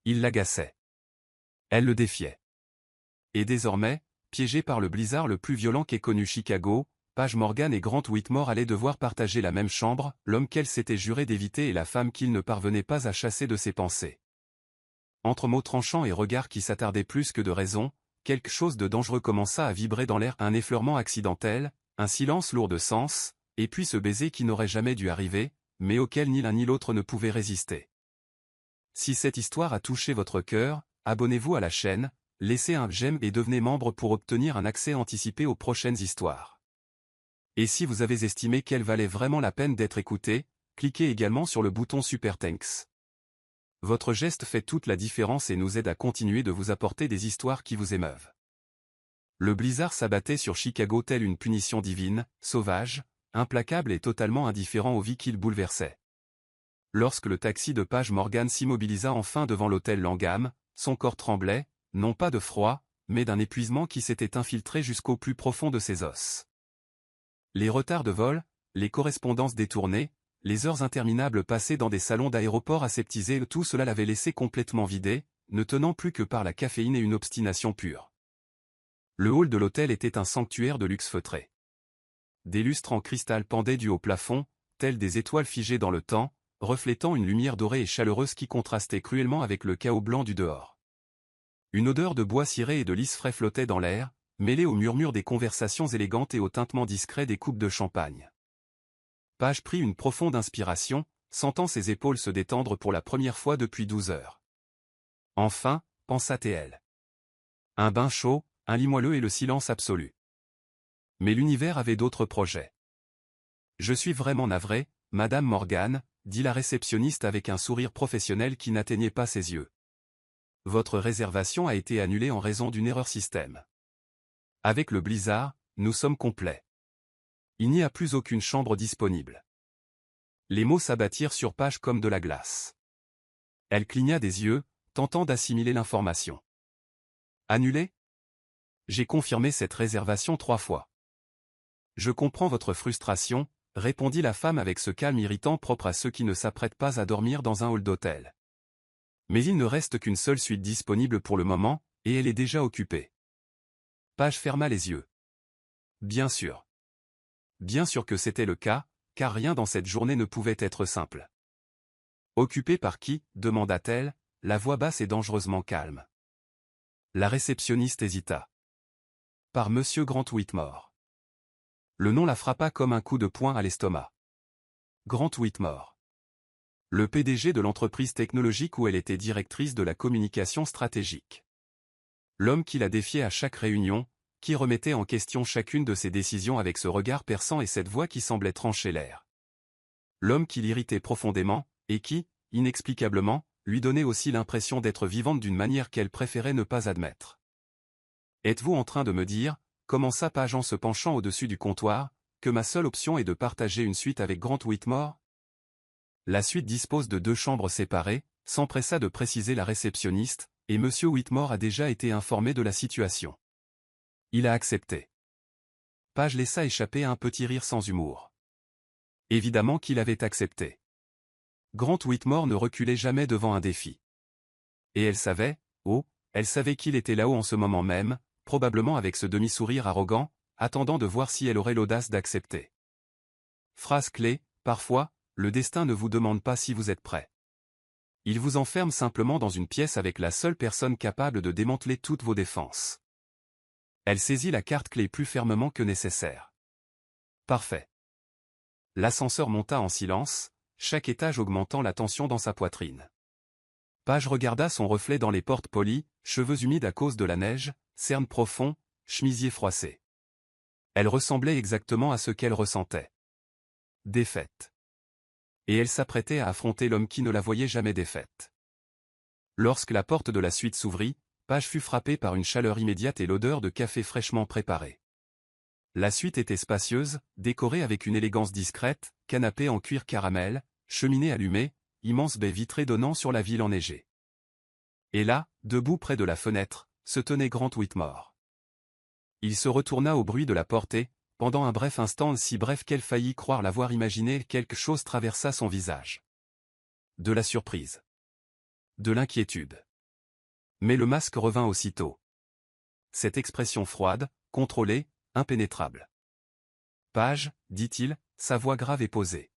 Il l'agaçait. Elle le défiait. Et désormais, piégés par le blizzard le plus violent qu'ait connu Chicago, Page Morgan et Grant Whitmore allaient devoir partager la même chambre, l'homme qu'elle s'était juré d'éviter et la femme qu'il ne parvenait pas à chasser de ses pensées. Entre mots tranchants et regards qui s'attardaient plus que de raison, quelque chose de dangereux commença à vibrer dans l'air, un effleurement accidentel, un silence lourd de sens, et puis ce baiser qui n'aurait jamais dû arriver, mais auquel ni l'un ni l'autre ne pouvait résister. Si cette histoire a touché votre cœur, abonnez-vous à la chaîne, laissez un j'aime et devenez membre pour obtenir un accès anticipé aux prochaines histoires. Et si vous avez estimé qu'elle valait vraiment la peine d'être écoutée, cliquez également sur le bouton Super Thanks. Votre geste fait toute la différence et nous aide à continuer de vous apporter des histoires qui vous émeuvent. Le blizzard s'abattait sur Chicago telle une punition divine, sauvage, implacable et totalement indifférent aux vies qu'il bouleversait. Lorsque le taxi de Page Morgan s'immobilisa enfin devant l'hôtel Langham, son corps tremblait, non pas de froid, mais d'un épuisement qui s'était infiltré jusqu'au plus profond de ses os. Les retards de vol, les correspondances détournées, les heures interminables passées dans des salons d'aéroport aseptisés, tout cela l'avait laissé complètement vidé, ne tenant plus que par la caféine et une obstination pure. Le hall de l'hôtel était un sanctuaire de luxe feutré. Des lustres en cristal pendaient du haut plafond, tels des étoiles figées dans le temps, reflétant une lumière dorée et chaleureuse qui contrastait cruellement avec le chaos blanc du dehors. Une odeur de bois ciré et de lys frais flottait dans l'air, mêlée au murmure des conversations élégantes et au tintement discret des coupes de champagne. Page prit une profonde inspiration, sentant ses épaules se détendre pour la première fois depuis 12 heures. Enfin, pensa-t-elle. Un bain chaud, un lit moelleux et le silence absolu. Mais l'univers avait d'autres projets. Je suis vraiment navré, Madame Morgan, dit la réceptionniste avec un sourire professionnel qui n'atteignait pas ses yeux. Votre réservation a été annulée en raison d'une erreur système. Avec le blizzard, nous sommes complets. Il n'y a plus aucune chambre disponible. Les mots s'abattirent sur Page comme de la glace. Elle cligna des yeux, tentant d'assimiler l'information. Annulé ? J'ai confirmé cette réservation 3 fois. Je comprends votre frustration, répondit la femme avec ce calme irritant propre à ceux qui ne s'apprêtent pas à dormir dans un hall d'hôtel. Mais il ne reste qu'une seule suite disponible pour le moment, et elle est déjà occupée. Page ferma les yeux. Bien sûr. Bien sûr que c'était le cas, car rien dans cette journée ne pouvait être simple. Occupé par qui, demanda-t-elle, la voix basse et dangereusement calme. La réceptionniste hésita. Par Monsieur Grant Whitmore. Le nom la frappa comme un coup de poing à l'estomac. Grant Whitmore. Le PDG de l'entreprise technologique où elle était directrice de la communication stratégique. L'homme qui la défiait à chaque réunion, qui remettait en question chacune de ses décisions avec ce regard perçant et cette voix qui semblait trancher l'air. L'homme qui l'irritait profondément, et qui, inexplicablement, lui donnait aussi l'impression d'être vivante d'une manière qu'elle préférait ne pas admettre. Êtes-vous en train de me dire, commença Page en se penchant au-dessus du comptoir, que ma seule option est de partager une suite avec Grant Whitmore ? La suite dispose de 2 chambres séparées, s'empressa de préciser la réceptionniste, et Monsieur Whitmore a déjà été informé de la situation. Il a accepté. Page laissa échapper un petit rire sans humour. Évidemment qu'il avait accepté. Grant Whitmore ne reculait jamais devant un défi. Et elle savait, elle savait qu'il était là-haut en ce moment même, probablement avec ce demi-sourire arrogant, attendant de voir si elle aurait l'audace d'accepter. Phrase clé, parfois, le destin ne vous demande pas si vous êtes prêt. Il vous enferme simplement dans une pièce avec la seule personne capable de démanteler toutes vos défenses. Elle saisit la carte clé plus fermement que nécessaire. Parfait. L'ascenseur monta en silence, chaque étage augmentant la tension dans sa poitrine. Page regarda son reflet dans les portes polies, cheveux humides à cause de la neige, cernes profonds, chemisier froissé. Elle ressemblait exactement à ce qu'elle ressentait. Défaite. Et elle s'apprêtait à affronter l'homme qui ne la voyait jamais défaite. Lorsque la porte de la suite s'ouvrit, Page fut frappé par une chaleur immédiate et l'odeur de café fraîchement préparé. La suite était spacieuse, décorée avec une élégance discrète, canapé en cuir caramel, cheminée allumée, immense baie vitrée donnant sur la ville enneigée. Et là, debout près de la fenêtre, se tenait Grant Whitmore. Il se retourna au bruit de la porte et, pendant un bref instant si bref qu'elle faillit croire l'avoir imaginé, quelque chose traversa son visage. De la surprise. De l'inquiétude. Mais le masque revint aussitôt. Cette expression froide, contrôlée, impénétrable. Page, dit-il, sa voix grave et posée.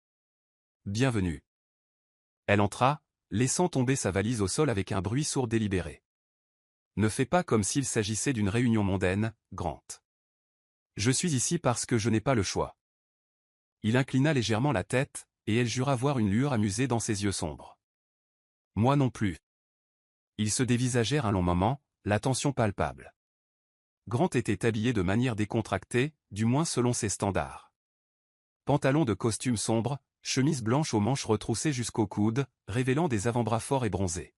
Bienvenue. Elle entra, laissant tomber sa valise au sol avec un bruit sourd délibéré. Ne fais pas comme s'il s'agissait d'une réunion mondaine, Grant. Je suis ici parce que je n'ai pas le choix. Il inclina légèrement la tête, et elle jura voir une lueur amusée dans ses yeux sombres. Moi non plus. Ils se dévisagèrent un long moment, la tension palpable. Grant était habillé de manière décontractée, du moins selon ses standards. Pantalon de costume sombre, chemise blanche aux manches retroussées jusqu'aux coudes, révélant des avant-bras forts et bronzés.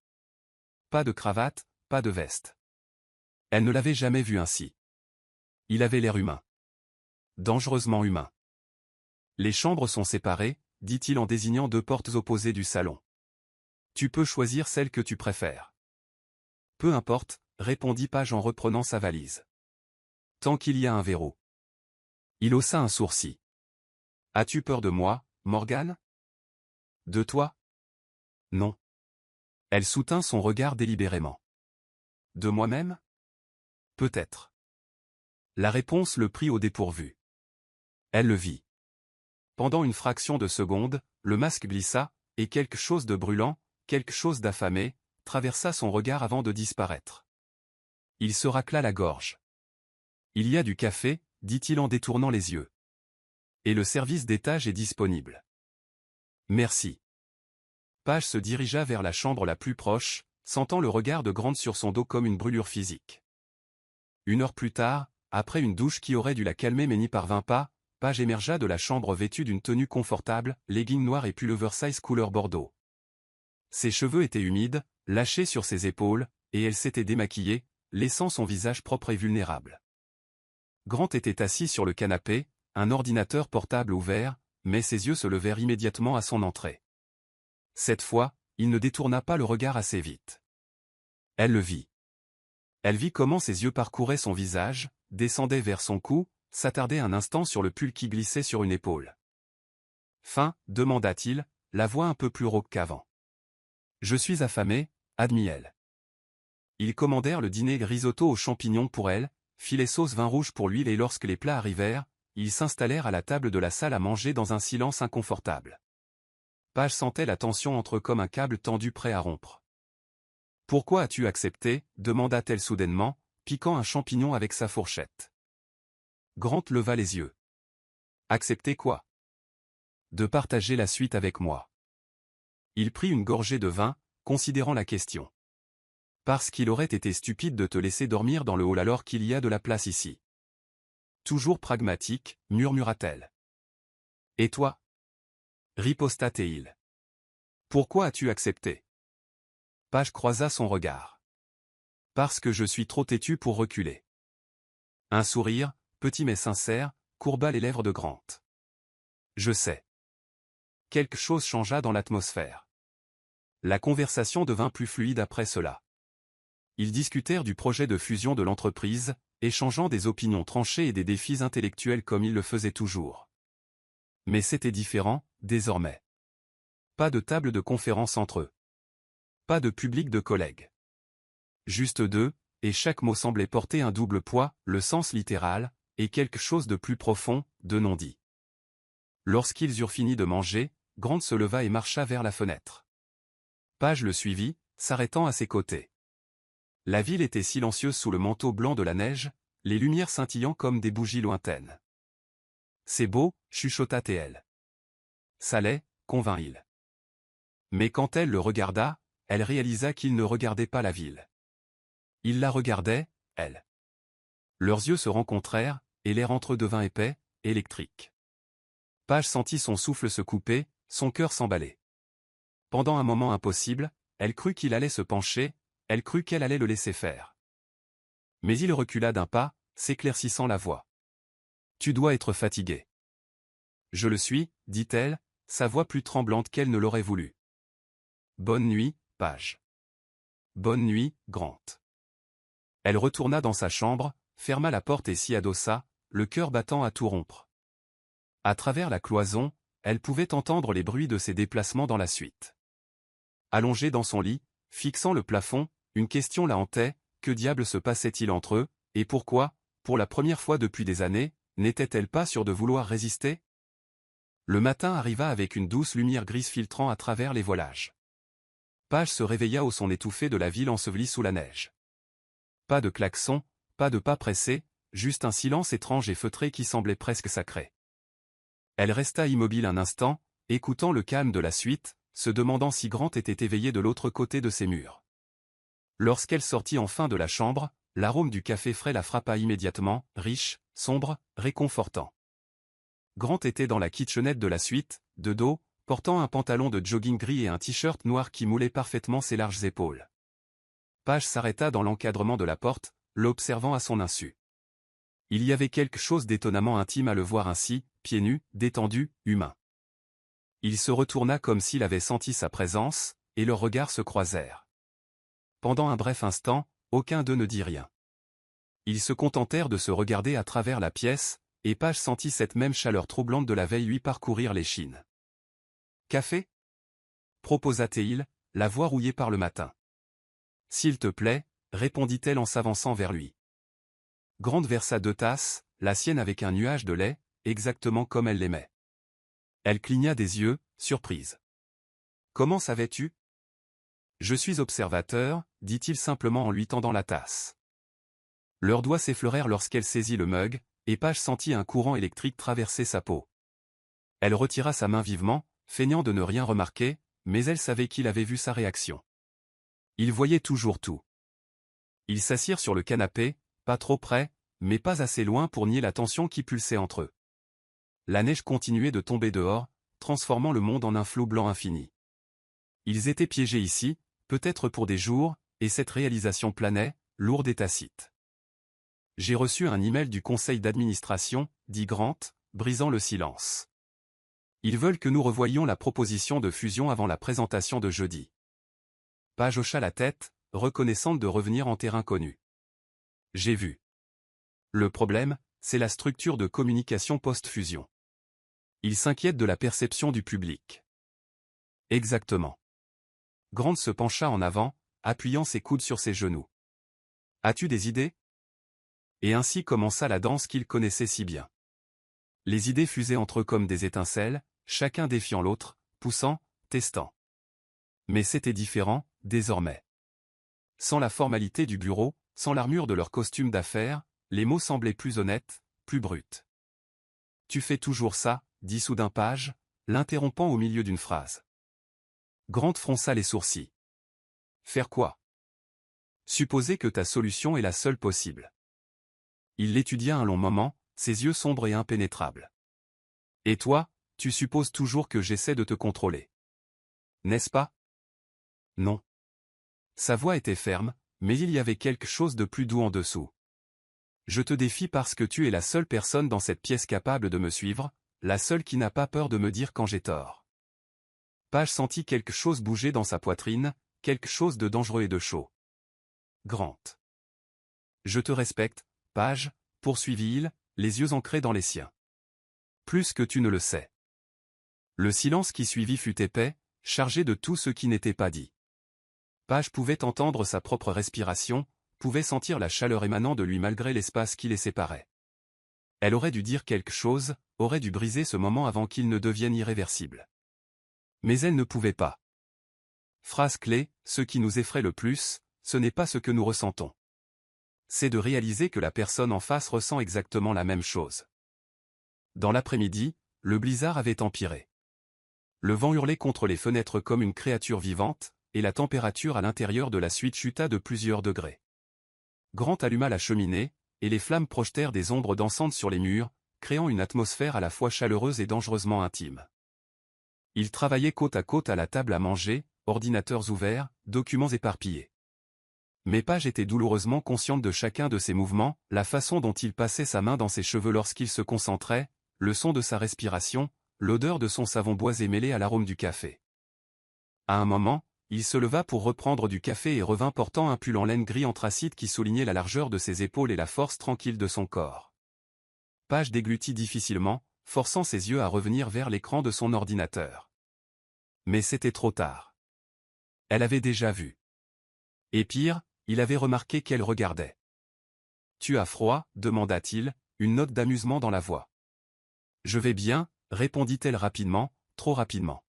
Pas de cravate, pas de veste. Elle ne l'avait jamais vu ainsi. Il avait l'air humain. Dangereusement humain. Les chambres sont séparées, dit-il en désignant deux portes opposées du salon. Tu peux choisir celle que tu préfères. Peu importe, répondit Page en reprenant sa valise. Tant qu'il y a un verrou. Il haussa un sourcil. As-tu peur de moi, Morgan? De toi? Non. Elle soutint son regard délibérément. De moi-même? Peut-être. La réponse le prit au dépourvu. Elle le vit. Pendant une fraction de seconde, le masque glissa, et quelque chose de brûlant, quelque chose d'affamé, traversa son regard avant de disparaître. Il se racla la gorge. Il y a du café, dit-il en détournant les yeux. Et le service d'étage est disponible. Merci. Page se dirigea vers la chambre la plus proche, sentant le regard de Grant sur son dos comme une brûlure physique. 1 heure plus tard, après une douche qui aurait dû la calmer mais n'y parvint pas, Page émergea de la chambre vêtue d'une tenue confortable, leggings noirs et pull oversize couleur bordeaux. Ses cheveux étaient humides, lâchés sur ses épaules, et elle s'était démaquillée, laissant son visage propre et vulnérable. Grant était assis sur le canapé, un ordinateur portable ouvert, mais ses yeux se levèrent immédiatement à son entrée. Cette fois, il ne détourna pas le regard assez vite. Elle le vit. Elle vit comment ses yeux parcouraient son visage, descendaient vers son cou, s'attardaient un instant sur le pull qui glissait sur une épaule. Faim, demanda-t-il, la voix un peu plus rauque qu'avant. Je suis affamé, admit-elle. Ils commandèrent le dîner risotto aux champignons pour elle, filet sauce vin rouge pour l'huile et lorsque les plats arrivèrent, ils s'installèrent à la table de la salle à manger dans un silence inconfortable. Page sentait la tension entre eux comme un câble tendu prêt à rompre. « Pourquoi as-tu accepté » demanda-t-elle soudainement, piquant un champignon avec sa fourchette. Grant leva les yeux. « Accepter quoi ?»« De partager la suite avec moi. » Il prit une gorgée de vin, considérant la question. « Parce qu'il aurait été stupide de te laisser dormir dans le hall alors qu'il y a de la place ici. » Toujours pragmatique, murmura-t-elle. « Et toi » riposta-t-il. « Pourquoi as-tu accepté » Page croisa son regard. « Parce que je suis trop têtu pour reculer. » Un sourire, petit mais sincère, courba les lèvres de Grant. « Je sais. » Quelque chose changea dans l'atmosphère. La conversation devint plus fluide après cela. Ils discutèrent du projet de fusion de l'entreprise, échangeant des opinions tranchées et des défis intellectuels comme ils le faisaient toujours. Mais c'était différent, désormais. Pas de table de conférence entre eux. Pas de public de collègues. Juste deux, et chaque mot semblait porter un double poids, le sens littéral, et quelque chose de plus profond, de non dit. Lorsqu'ils eurent fini de manger, Grant se leva et marcha vers la fenêtre. Page le suivit, s'arrêtant à ses côtés. La ville était silencieuse sous le manteau blanc de la neige, les lumières scintillant comme des bougies lointaines. « C'est beau » chuchota-t-elle. « Ça l'est » convint-il. Mais quand elle le regarda, elle réalisa qu'il ne regardait pas la ville. Il la regardait, elle. Leurs yeux se rencontrèrent, et l'air entre eux devint épais, électrique. Page sentit son souffle se couper, son cœur s'emballer. Pendant un moment impossible, elle crut qu'il allait se pencher, elle crut qu'elle allait le laisser faire. Mais il recula d'un pas, s'éclaircissant la voix. « Tu dois être fatigué. »« Je le suis, » dit-elle, sa voix plus tremblante qu'elle ne l'aurait voulu. « Bonne nuit, Page. »« Bonne nuit, Grant. » Elle retourna dans sa chambre, ferma la porte et s'y adossa, le cœur battant à tout rompre. À travers la cloison, elle pouvait entendre les bruits de ses déplacements dans la suite. Allongée dans son lit, fixant le plafond, Une question la hantait, que diable se passait-il entre eux, et pourquoi, pour la première fois depuis des années, n'était-elle pas sûre de vouloir résister? Le matin arriva avec une douce lumière grise filtrant à travers les voilages. Page se réveilla au son étouffé de la ville ensevelie sous la neige. Pas de klaxon, pas de pas pressés, juste un silence étrange et feutré qui semblait presque sacré. Elle resta immobile un instant, écoutant le calme de la suite, se demandant si Grant était éveillé de l'autre côté de ses murs. Lorsqu'elle sortit enfin de la chambre, l'arôme du café frais la frappa immédiatement, riche, sombre, réconfortant. Grant était dans la kitchenette de la suite, de dos, portant un pantalon de jogging gris et un t-shirt noir qui moulait parfaitement ses larges épaules. Page s'arrêta dans l'encadrement de la porte, l'observant à son insu. Il y avait quelque chose d'étonnamment intime à le voir ainsi, pieds nus, détendu, humain. Il se retourna comme s'il avait senti sa présence, et leurs regards se croisèrent. Pendant un bref instant, aucun d'eux ne dit rien. Ils se contentèrent de se regarder à travers la pièce, et Page sentit cette même chaleur troublante de la veille lui parcourir l'échine. « Café » proposa-t-il, la voix rouillée par le matin. « S'il te plaît » répondit-elle en s'avançant vers lui. Grant versa 2 tasses, la sienne avec un nuage de lait, exactement comme elle l'aimait. Elle cligna des yeux, surprise. « Comment savais-tu » ? « Je suis observateur » dit-il simplement en lui tendant la tasse. Leurs doigts s'effleurèrent lorsqu'elle saisit le mug, et Page sentit un courant électrique traverser sa peau. Elle retira sa main vivement, feignant de ne rien remarquer, mais elle savait qu'il avait vu sa réaction. Il voyait toujours tout. Ils s'assirent sur le canapé, pas trop près, mais pas assez loin pour nier la tension qui pulsait entre eux. La neige continuait de tomber dehors, transformant le monde en un flou blanc infini. Ils étaient piégés ici, peut-être pour des jours, et cette réalisation planait, lourde et tacite. « J'ai reçu un email du conseil d'administration, » dit Grant, brisant le silence. « Ils veulent que nous revoyions la proposition de fusion avant la présentation de jeudi. » Page hocha la tête, reconnaissante de revenir en terrain connu. « J'ai vu. Le problème, c'est la structure de communication post-fusion. Ils s'inquiètent de la perception du public. » Exactement. Grant se pencha en avant, appuyant ses coudes sur ses genoux. « As-tu des idées ?» Et ainsi commença la danse qu'il connaissait si bien. Les idées fusaient entre eux comme des étincelles, chacun défiant l'autre, poussant, testant. Mais c'était différent, désormais. Sans la formalité du bureau, sans l'armure de leur costume d'affaires, les mots semblaient plus honnêtes, plus bruts. « Tu fais toujours ça » dit soudain Page, l'interrompant au milieu d'une phrase. Grant fronça les sourcils. « Faire quoi ?»« Supposer que ta solution est la seule possible. » Il l'étudia un long moment, ses yeux sombres et impénétrables. « Et toi, tu supposes toujours que j'essaie de te contrôler. N'est-ce pas ?» Non. Sa voix était ferme, mais il y avait quelque chose de plus doux en dessous. « Je te défie parce que tu es la seule personne dans cette pièce capable de me suivre, la seule qui n'a pas peur de me dire quand j'ai tort. » Page sentit quelque chose bouger dans sa poitrine, quelque chose de dangereux et de chaud. « Grant. »« Je te respecte, Page, » poursuivit-il, les yeux ancrés dans les siens. « Plus que tu ne le sais. » Le silence qui suivit fut épais, chargé de tout ce qui n'était pas dit. Page pouvait entendre sa propre respiration, pouvait sentir la chaleur émanant de lui malgré l'espace qui les séparait. Elle aurait dû dire quelque chose, aurait dû briser ce moment avant qu'il ne devienne irréversible. Mais elle ne pouvait pas. Phrase clé, ce qui nous effraie le plus, ce n'est pas ce que nous ressentons. C'est de réaliser que la personne en face ressent exactement la même chose. Dans l'après-midi, le blizzard avait empiré. Le vent hurlait contre les fenêtres comme une créature vivante, et la température à l'intérieur de la suite chuta de plusieurs degrés. Grant alluma la cheminée, et les flammes projetèrent des ombres dansantes sur les murs, créant une atmosphère à la fois chaleureuse et dangereusement intime. Ils travaillaient côte à côte à la table à manger, ordinateurs ouverts, documents éparpillés. Mais Page était douloureusement consciente de chacun de ses mouvements, la façon dont il passait sa main dans ses cheveux lorsqu'il se concentrait, le son de sa respiration, l'odeur de son savon boisé mêlé à l'arôme du café. À un moment, il se leva pour reprendre du café et revint portant un pull en laine gris anthracite qui soulignait la largeur de ses épaules et la force tranquille de son corps. Page déglutit difficilement, forçant ses yeux à revenir vers l'écran de son ordinateur. Mais c'était trop tard. Elle avait déjà vu. Et pire, il avait remarqué qu'elle regardait. « Tu as froid ?» demanda-t-il, une note d'amusement dans la voix. « Je vais bien » répondit-elle rapidement, trop rapidement.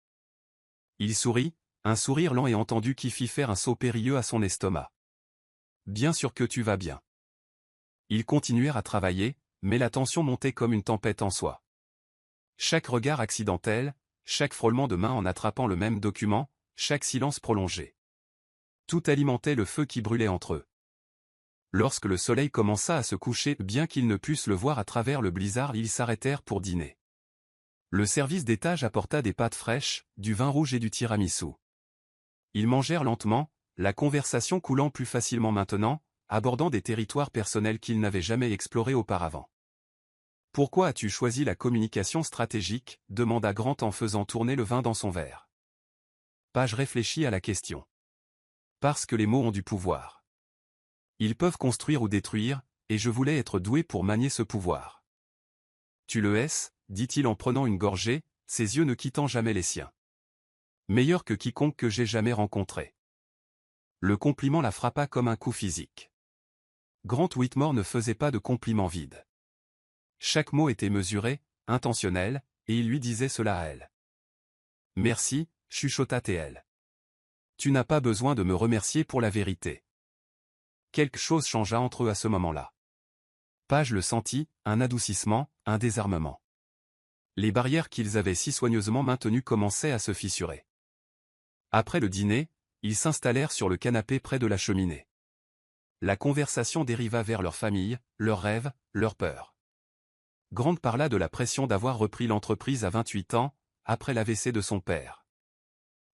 Il sourit, un sourire lent et entendu qui fit faire un saut périlleux à son estomac. « Bien sûr que tu vas bien. » Ils continuèrent à travailler, mais la tension montait comme une tempête en soi. Chaque regard accidentel, chaque frôlement de main en attrapant le même document, chaque silence prolongé. Tout alimentait le feu qui brûlait entre eux. Lorsque le soleil commença à se coucher, bien qu'ils ne pussent le voir à travers le blizzard, ils s'arrêtèrent pour dîner. Le service d'étage apporta des pâtes fraîches, du vin rouge et du tiramisu. Ils mangèrent lentement, la conversation coulant plus facilement maintenant, abordant des territoires personnels qu'ils n'avaient jamais explorés auparavant. « Pourquoi as-tu choisi la communication stratégique ?» demanda Grant en faisant tourner le vin dans son verre. Page réfléchit à la question. « Parce que les mots ont du pouvoir. Ils peuvent construire ou détruire, et je voulais être doué pour manier ce pouvoir. »« Tu le es ?» dit-il en prenant une gorgée, ses yeux ne quittant jamais les siens. « Meilleur que quiconque que j'ai jamais rencontré. » Le compliment la frappa comme un coup physique. Grant Whitmore ne faisait pas de compliments vides. Chaque mot était mesuré, intentionnel, et il lui disait cela à elle. « Merci » chuchota-t-elle. « Tu n'as pas besoin de me remercier pour la vérité. » Quelque chose changea entre eux à ce moment-là. Page le sentit, un adoucissement, un désarmement. Les barrières qu'ils avaient si soigneusement maintenues commençaient à se fissurer. Après le dîner, ils s'installèrent sur le canapé près de la cheminée. La conversation dériva vers leur famille, leurs rêves, leurs peurs. Grant parla de la pression d'avoir repris l'entreprise à 28 ans, après l'AVC de son père.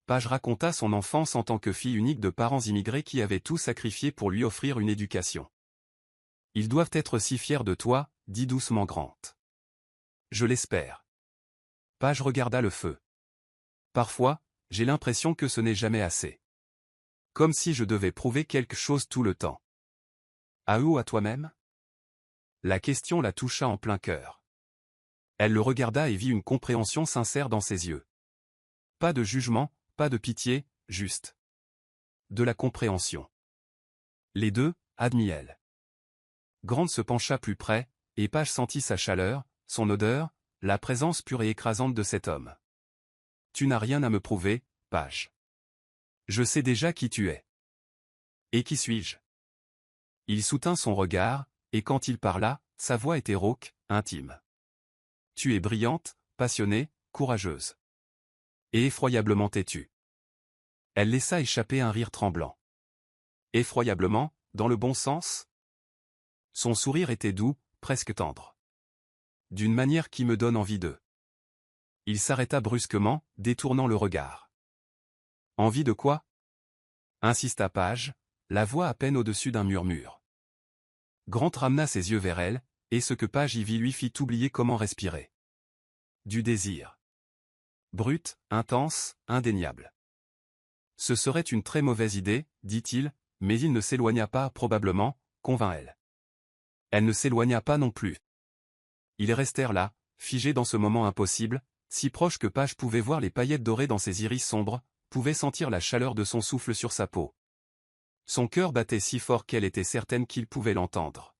Page raconta son enfance en tant que fille unique de parents immigrés qui avaient tout sacrifié pour lui offrir une éducation. « Ils doivent être si fiers de toi » dit doucement Grant. « Je l'espère. » Page regarda le feu. « Parfois, j'ai l'impression que ce n'est jamais assez. Comme si je devais prouver quelque chose tout le temps. »« À eux ou à toi-même ?» La question la toucha en plein cœur. Elle le regarda et vit une compréhension sincère dans ses yeux. Pas de jugement, pas de pitié, juste de la compréhension. Les deux, admit-elle. Grant se pencha plus près, et Page sentit sa chaleur, son odeur, la présence pure et écrasante de cet homme. « Tu n'as rien à me prouver, Page. Je sais déjà qui tu es. »« Et qui suis-je » Il soutint son regard, et quand il parla, sa voix était rauque, intime. « Tu es brillante, passionnée, courageuse. Et effroyablement têtue. » Elle laissa échapper un rire tremblant. « Effroyablement, dans le bon sens ?» Son sourire était doux, presque tendre. « D'une manière qui me donne envie de... » Il s'arrêta brusquement, détournant le regard. « Envie de quoi ?» insista Page, la voix à peine au-dessus d'un murmure. Grant ramena ses yeux vers elle, et ce que Page y vit lui fit oublier comment respirer. Du désir. Brut, intense, indéniable. Ce serait une très mauvaise idée, dit-il, mais il ne s'éloigna pas, probablement, convint-elle. Elle ne s'éloigna pas non plus. Ils restèrent là, figés dans ce moment impossible, si proches que Page pouvait voir les paillettes dorées dans ses iris sombres, pouvait sentir la chaleur de son souffle sur sa peau. Son cœur battait si fort qu'elle était certaine qu'il pouvait l'entendre.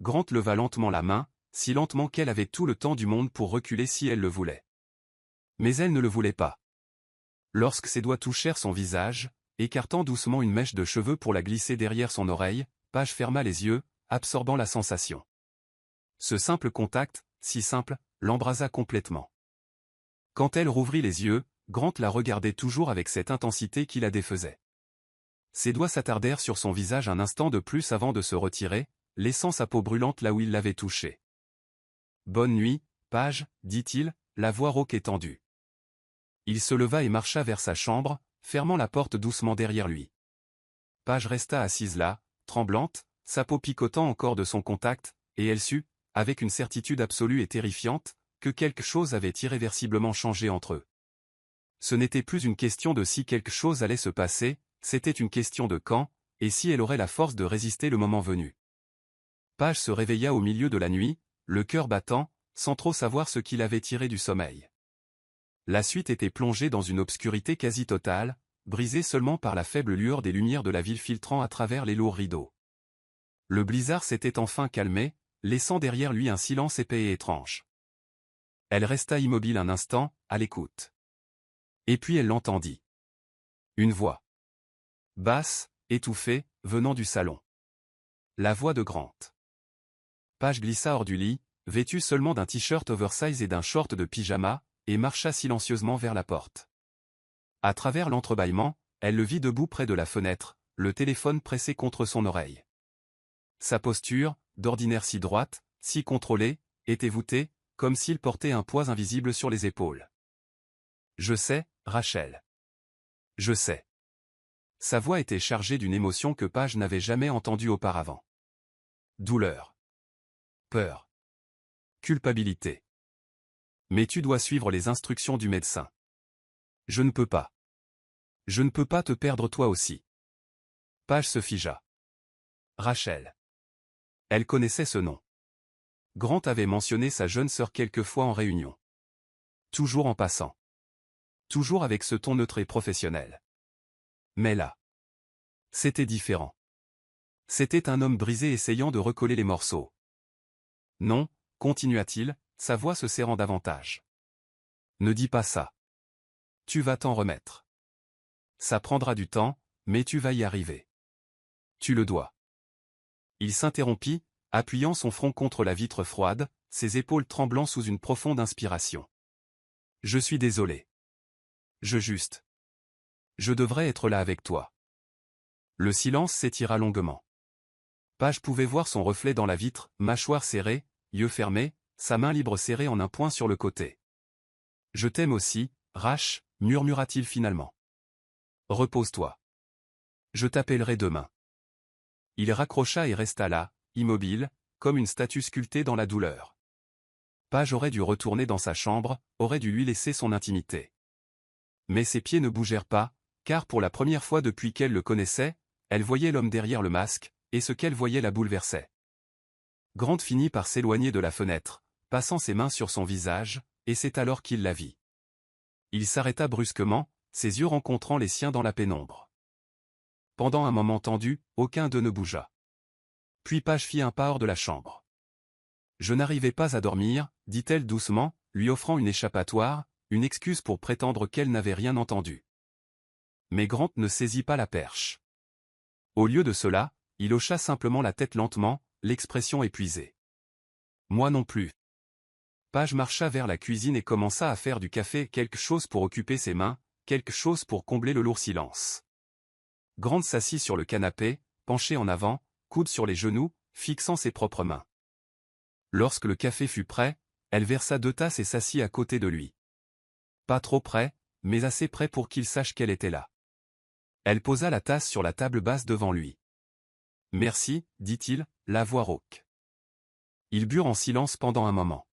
Grant leva lentement la main, si lentement qu'elle avait tout le temps du monde pour reculer si elle le voulait. Mais elle ne le voulait pas. Lorsque ses doigts touchèrent son visage, écartant doucement une mèche de cheveux pour la glisser derrière son oreille, Page ferma les yeux, absorbant la sensation. Ce simple contact, si simple, l'embrasa complètement. Quand elle rouvrit les yeux, Grant la regardait toujours avec cette intensité qui la défaisait. Ses doigts s'attardèrent sur son visage un instant de plus avant de se retirer, laissant sa peau brûlante là où il l'avait touchée. « Bonne nuit, Page, dit-il, la voix rauque et tendue. Il se leva et marcha vers sa chambre, fermant la porte doucement derrière lui. Page resta assise là, tremblante, sa peau picotant encore de son contact, et elle sut, avec une certitude absolue et terrifiante, que quelque chose avait irréversiblement changé entre eux. Ce n'était plus une question de si quelque chose allait se passer, c'était une question de quand, et si elle aurait la force de résister le moment venu. Page se réveilla au milieu de la nuit, le cœur battant, sans trop savoir ce qu'il avait tiré du sommeil. La suite était plongée dans une obscurité quasi totale, brisé seulement par la faible lueur des lumières de la ville filtrant à travers les lourds rideaux. Le blizzard s'était enfin calmé, laissant derrière lui un silence épais et étrange. Elle resta immobile un instant, à l'écoute. Et puis elle l'entendit. Une voix. Basse, étouffée, venant du salon. La voix de Grant. Page glissa hors du lit, vêtue seulement d'un t-shirt oversize et d'un short de pyjama, et marcha silencieusement vers la porte. À travers l'entrebâillement, elle le vit debout près de la fenêtre, le téléphone pressé contre son oreille. Sa posture, d'ordinaire si droite, si contrôlée, était voûtée, comme s'il portait un poids invisible sur les épaules. « Je sais, Rachel. Je sais. » Sa voix était chargée d'une émotion que Page n'avait jamais entendue auparavant. Douleur. Peur. Culpabilité. Mais tu dois suivre les instructions du médecin. Je ne peux pas. Je ne peux pas te perdre toi aussi. Page se figea. Rachel. Elle connaissait ce nom. Grant avait mentionné sa jeune sœur quelques fois en réunion. Toujours en passant. Toujours avec ce ton neutre et professionnel. Mais là, c'était différent. C'était un homme brisé essayant de recoller les morceaux. Non, continua-t-il, sa voix se serrant davantage. Ne dis pas ça. Tu vas t'en remettre. Ça prendra du temps, mais tu vas y arriver. Tu le dois. Il s'interrompit, appuyant son front contre la vitre froide, ses épaules tremblant sous une profonde inspiration. Je suis désolé. Je devrais être là avec toi. Le silence s'étira longuement. Page pouvait voir son reflet dans la vitre, mâchoire serrée, yeux fermés, sa main libre serrée en un point sur le côté. Je t'aime aussi, Rach, murmura-t-il finalement. Repose-toi. Je t'appellerai demain. Il raccrocha et resta là, immobile, comme une statue sculptée dans la douleur. Page aurait dû retourner dans sa chambre, aurait dû lui laisser son intimité. Mais ses pieds ne bougèrent pas, car pour la première fois depuis qu'elle le connaissait, elle voyait l'homme derrière le masque, et ce qu'elle voyait la bouleversait. Grant finit par s'éloigner de la fenêtre, passant ses mains sur son visage, et c'est alors qu'il la vit. Il s'arrêta brusquement, ses yeux rencontrant les siens dans la pénombre. Pendant un moment tendu, aucun d'eux ne bougea. Puis Page fit un pas hors de la chambre. Je n'arrivais pas à dormir, dit-elle doucement, lui offrant une échappatoire, une excuse pour prétendre qu'elle n'avait rien entendu. Mais Grant ne saisit pas la perche. Au lieu de cela, il hocha simplement la tête lentement, l'expression épuisée. Moi non plus. Page marcha vers la cuisine et commença à faire du café, quelque chose pour occuper ses mains, quelque chose pour combler le lourd silence. Grant s'assit sur le canapé, penché en avant, coude sur les genoux, fixant ses propres mains. Lorsque le café fut prêt, elle versa 2 tasses et s'assit à côté de lui. Pas trop près, mais assez près pour qu'il sache qu'elle était là. Elle posa la tasse sur la table basse devant lui. Merci, dit-il, la voix rauque. Ils burent en silence pendant un moment.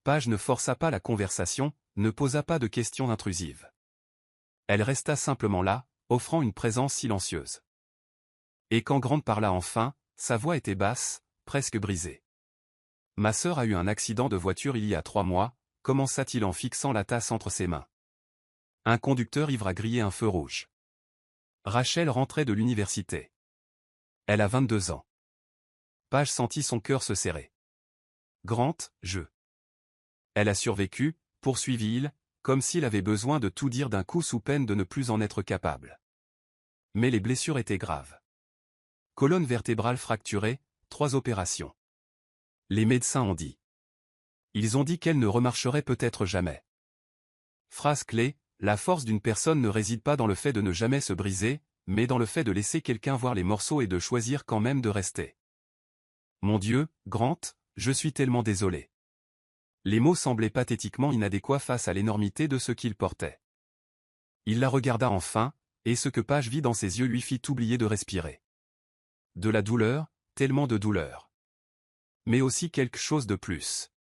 Page ne força pas la conversation, ne posa pas de questions intrusives. Elle resta simplement là, offrant une présence silencieuse. Et quand Grant parla enfin, sa voix était basse, presque brisée. Ma sœur a eu un accident de voiture il y a 3 mois, commença-t-il en fixant la tasse entre ses mains. Un conducteur ivre a grillé un feu rouge. Rachel rentrait de l'université. Elle a 22 ans. Page sentit son cœur se serrer. Grant, Elle a survécu, poursuivit-il, comme s'il avait besoin de tout dire d'un coup sous peine de ne plus en être capable. Mais les blessures étaient graves. Colonne vertébrale fracturée, 3 opérations. Les médecins ont dit. Ils ont dit qu'elle ne remarcherait peut-être jamais. Phrase clé, la force d'une personne ne réside pas dans le fait de ne jamais se briser, mais dans le fait de laisser quelqu'un voir les morceaux et de choisir quand même de rester. Mon Dieu, Grant, je suis tellement désolé. Les mots semblaient pathétiquement inadéquats face à l'énormité de ce qu'il portait. Il la regarda enfin, et ce que Page vit dans ses yeux lui fit oublier de respirer. De la douleur, tellement de douleur. Mais aussi quelque chose de plus.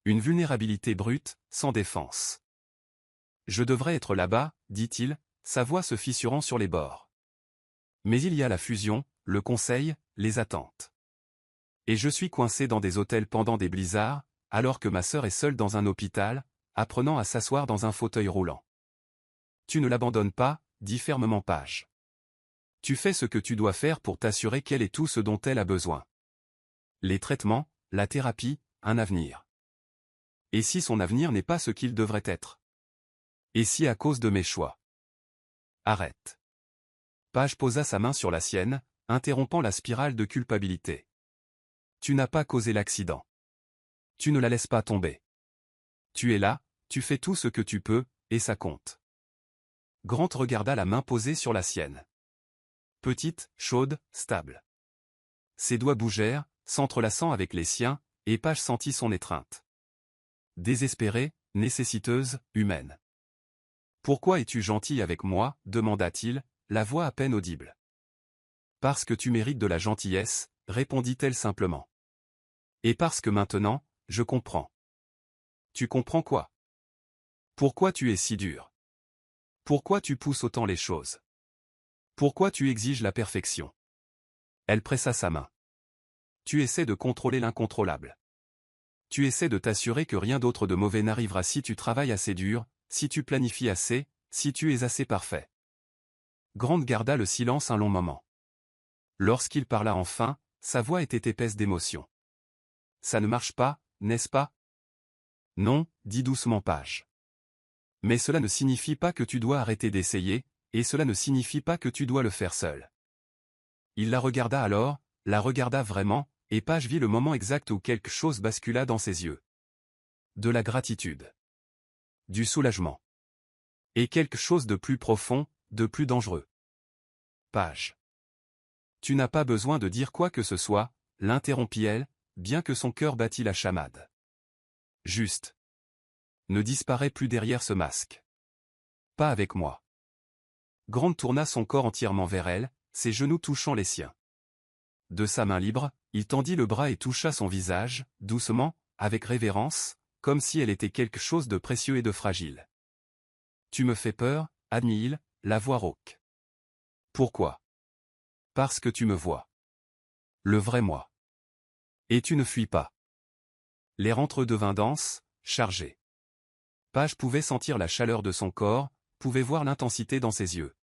Une vulnérabilité brute, sans défense. Je devrais être là-bas, dit-il, sa voix se fissurant sur les bords. Mais il y a la fusion, le conseil, les attentes. Et je suis coincé dans des hôtels pendant des blizzards, alors que ma sœur est seule dans un hôpital, apprenant à s'asseoir dans un fauteuil roulant. Tu ne l'abandonnes pas, dit fermement Page. Tu fais ce que tu dois faire pour t'assurer qu'elle ait tout ce dont elle a besoin. Les traitements, la thérapie, un avenir. Et si son avenir n'est pas ce qu'il devrait être? Et si à cause de mes choix? Arrête. Page posa sa main sur la sienne, interrompant la spirale de culpabilité. Tu n'as pas causé l'accident. Tu ne la laisses pas tomber. Tu es là, tu fais tout ce que tu peux, et ça compte. Grant regarda la main posée sur la sienne. Petite, chaude, stable. Ses doigts bougèrent, s'entrelaçant avec les siens, et Page sentit son étreinte. Désespérée, nécessiteuse, humaine. « Pourquoi es-tu gentil avec moi ?» demanda-t-il, la voix à peine audible. « Parce que tu mérites de la gentillesse », répondit-elle simplement. « Et parce que maintenant, je comprends. » Tu comprends quoi? Pourquoi tu es si dur? Pourquoi tu pousses autant les choses? Pourquoi tu exiges la perfection? Elle pressa sa main. Tu essaies de contrôler l'incontrôlable. Tu essaies de t'assurer que rien d'autre de mauvais n'arrivera si tu travailles assez dur, si tu planifies assez, si tu es assez parfait. Grant garda le silence un long moment. Lorsqu'il parla enfin, sa voix était épaisse d'émotion. Ça ne marche pas, n'est-ce pas? Non, dit doucement Page. Mais cela ne signifie pas que tu dois arrêter d'essayer, et cela ne signifie pas que tu dois le faire seul. Il la regarda alors, la regarda vraiment, et Page vit le moment exact où quelque chose bascula dans ses yeux. De la gratitude. Du soulagement. Et quelque chose de plus profond, de plus dangereux. Page. Tu n'as pas besoin de dire quoi que ce soit, l'interrompit-elle, bien que son cœur battît la chamade. Juste. Ne disparais plus derrière ce masque. Pas avec moi. Grant tourna son corps entièrement vers elle, ses genoux touchant les siens. De sa main libre, il tendit le bras et toucha son visage, doucement, avec révérence, comme si elle était quelque chose de précieux et de fragile. Tu me fais peur, admit-il, la voix rauque. Pourquoi? Parce que tu me vois. Le vrai moi. Et tu ne fuis pas. L'air entre eux devint dense, chargé. Page pouvait sentir la chaleur de son corps, pouvait voir l'intensité dans ses yeux.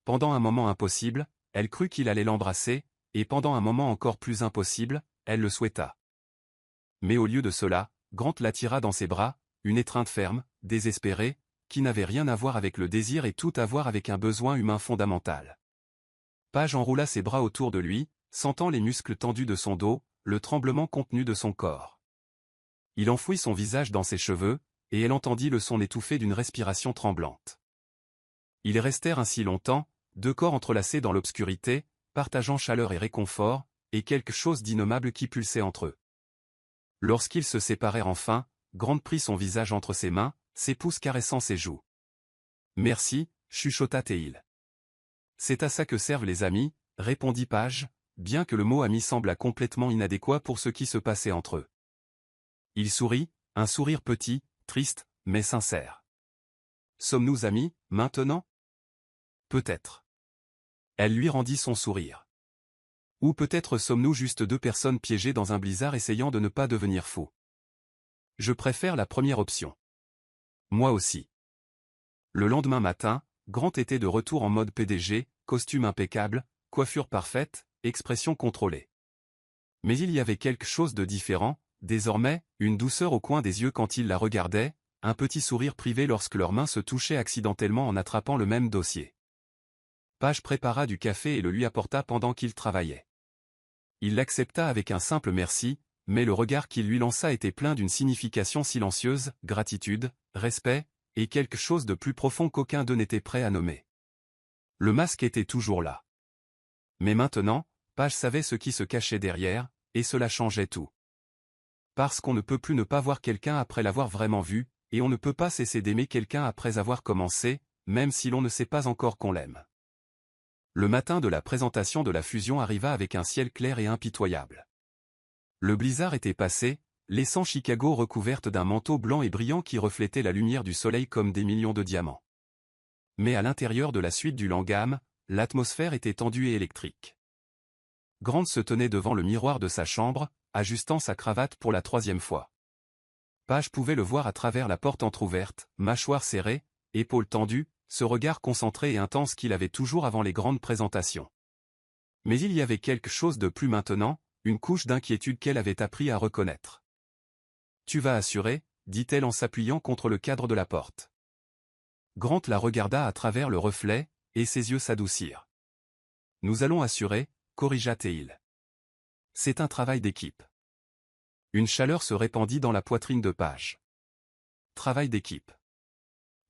Pendant un moment impossible, elle crut qu'il allait l'embrasser, et pendant un moment encore plus impossible, elle le souhaita. Mais au lieu de cela, Grant l'attira dans ses bras, une étreinte ferme, désespérée, qui n'avait rien à voir avec le désir et tout à voir avec un besoin humain fondamental. Page enroula ses bras autour de lui, sentant les muscles tendus de son dos, le tremblement contenu de son corps. Il enfouit son visage dans ses cheveux, et elle entendit le son étouffé d'une respiration tremblante. Ils restèrent ainsi longtemps, deux corps entrelacés dans l'obscurité, partageant chaleur et réconfort, et quelque chose d'innommable qui pulsait entre eux. Lorsqu'ils se séparèrent enfin, Grant prit son visage entre ses mains, ses pouces caressant ses joues. « Merci, chuchota-t-il. C'est à ça que servent les amis, répondit Page, bien que le mot ami sembla complètement inadéquat pour ce qui se passait entre eux. Il sourit, un sourire petit, triste, mais sincère. Sommes-nous amis, maintenant? Peut-être. Elle lui rendit son sourire. Ou peut-être sommes-nous juste deux personnes piégées dans un blizzard essayant de ne pas devenir fous. Je préfère la première option. Moi aussi. Le lendemain matin, Grant était de retour en mode PDG, costume impeccable, coiffure parfaite, expression contrôlée. Mais il y avait quelque chose de différent, désormais, une douceur au coin des yeux quand il la regardait, un petit sourire privé lorsque leurs mains se touchaient accidentellement en attrapant le même dossier. Page prépara du café et le lui apporta pendant qu'il travaillait. Il l'accepta avec un simple merci, mais le regard qu'il lui lança était plein d'une signification silencieuse, gratitude, respect, et quelque chose de plus profond qu'aucun d'eux n'était prêt à nommer. Le masque était toujours là. Mais maintenant, Page savait ce qui se cachait derrière, et cela changeait tout. Parce qu'on ne peut plus ne pas voir quelqu'un après l'avoir vraiment vu, et on ne peut pas cesser d'aimer quelqu'un après avoir commencé, même si l'on ne sait pas encore qu'on l'aime. Le matin de la présentation de la fusion arriva avec un ciel clair et impitoyable. Le blizzard était passé, laissant Chicago recouverte d'un manteau blanc et brillant qui reflétait la lumière du soleil comme des millions de diamants. Mais à l'intérieur de la suite du Langham, l'atmosphère était tendue et électrique. Grant se tenait devant le miroir de sa chambre, ajustant sa cravate pour la 3e fois. Page pouvait le voir à travers la porte entr'ouverte, mâchoire serrée, épaules tendues, ce regard concentré et intense qu'il avait toujours avant les grandes présentations. Mais il y avait quelque chose de plus maintenant, une couche d'inquiétude qu'elle avait appris à reconnaître. « Tu vas assurer ?» dit-elle en s'appuyant contre le cadre de la porte. Grant la regarda à travers le reflet, et ses yeux s'adoucirent. « Nous allons assurer, » corrigea Teil. « C'est un travail d'équipe. » Une chaleur se répandit dans la poitrine de Page. Travail d'équipe.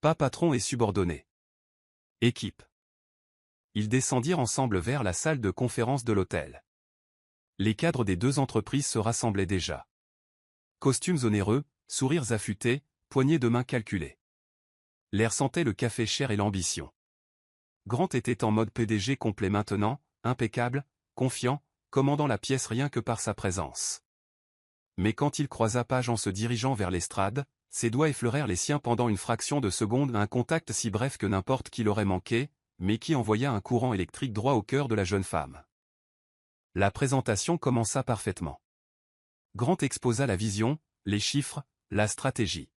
Pas patron et subordonné. Équipe. Ils descendirent ensemble vers la salle de conférence de l'hôtel. Les cadres des deux entreprises se rassemblaient déjà. Costumes onéreux, sourires affûtés, poignées de main calculées. L'air sentait le café cher et l'ambition. Grant était en mode PDG complet maintenant, impeccable, confiant, commandant la pièce rien que par sa présence. Mais quand il croisa Page en se dirigeant vers l'estrade, ses doigts effleurèrent les siens pendant une fraction de seconde, un contact si bref que n'importe qui l'aurait manqué, mais qui envoya un courant électrique droit au cœur de la jeune femme. La présentation commença parfaitement. Grant exposa la vision, les chiffres, la stratégie.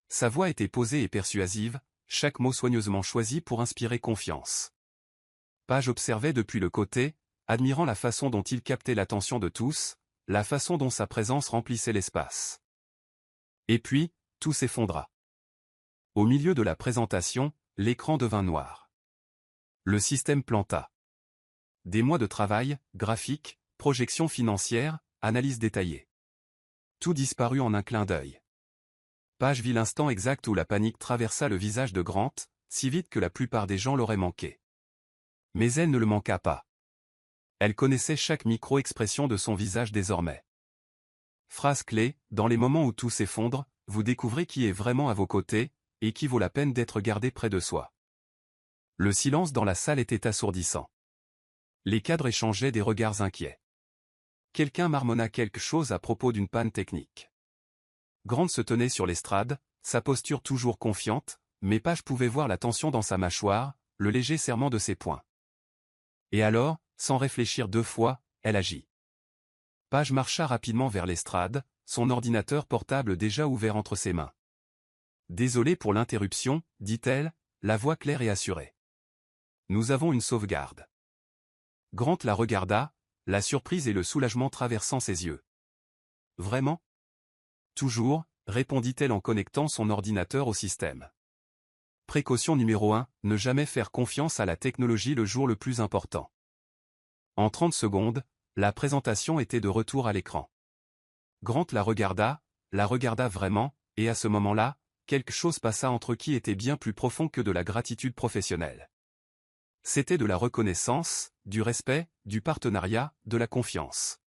Sa voix était posée et persuasive, chaque mot soigneusement choisi pour inspirer confiance. Page observait depuis le côté, admirant la façon dont il captait l'attention de tous, la façon dont sa présence remplissait l'espace. Et puis, tout s'effondra. Au milieu de la présentation, l'écran devint noir. Le système planta. Des mois de travail, graphiques, projections financières, analyses détaillées. Tout disparut en un clin d'œil. Page vit l'instant exact où la panique traversa le visage de Grant, si vite que la plupart des gens l'auraient manqué. Mais elle ne le manqua pas. Elle connaissait chaque micro-expression de son visage désormais. Phrase clé, dans les moments où tout s'effondre, vous découvrez qui est vraiment à vos côtés, et qui vaut la peine d'être gardé près de soi. Le silence dans la salle était assourdissant. Les cadres échangeaient des regards inquiets. Quelqu'un marmonna quelque chose à propos d'une panne technique. Grant se tenait sur l'estrade, sa posture toujours confiante, mais Page pouvait voir la tension dans sa mâchoire, le léger serrement de ses poings. Et alors, sans réfléchir deux fois, elle agit. Page marcha rapidement vers l'estrade, son ordinateur portable déjà ouvert entre ses mains. « Désolé pour l'interruption, dit-elle, la voix claire et assurée. Nous avons une sauvegarde. » Grant la regarda, la surprise et le soulagement traversant ses yeux. « Vraiment ? » « Toujours, » répondit-elle en connectant son ordinateur au système. Précaution numéro 1, ne jamais faire confiance à la technologie le jour le plus important. En 30 secondes, la présentation était de retour à l'écran. Grant la regarda vraiment, et à ce moment-là, quelque chose passa entre qui était bien plus profond que de la gratitude professionnelle. C'était de la reconnaissance, du respect, du partenariat, de la confiance.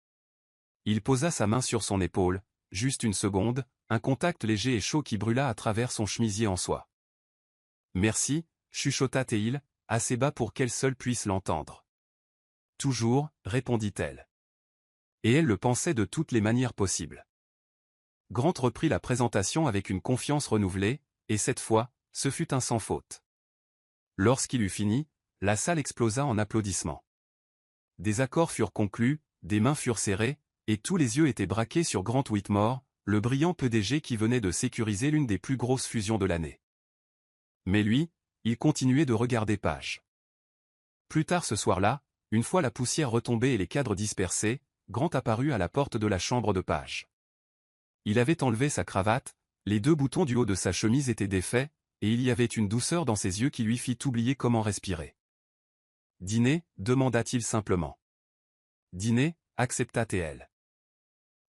Il posa sa main sur son épaule, juste une seconde, un contact léger et chaud qui brûla à travers son chemisier en soie. « Merci » chuchota Teil, assez bas pour qu'elle seule puisse l'entendre. « Toujours » répondit-elle. Et elle le pensait de toutes les manières possibles. Grant reprit la présentation avec une confiance renouvelée, et cette fois, ce fut un sans faute. Lorsqu'il eut fini, la salle explosa en applaudissements. Des accords furent conclus, des mains furent serrées, et tous les yeux étaient braqués sur Grant Whitmore, le brillant PDG qui venait de sécuriser l'une des plus grosses fusions de l'année. Mais lui, il continuait de regarder Page. Plus tard ce soir-là, une fois la poussière retombée et les cadres dispersés, Grant apparut à la porte de la chambre de Page. Il avait enlevé sa cravate, les deux boutons du haut de sa chemise étaient défaits, et il y avait une douceur dans ses yeux qui lui fit oublier comment respirer. « Dîner » demanda-t-il simplement. « Dîner » accepta Teil.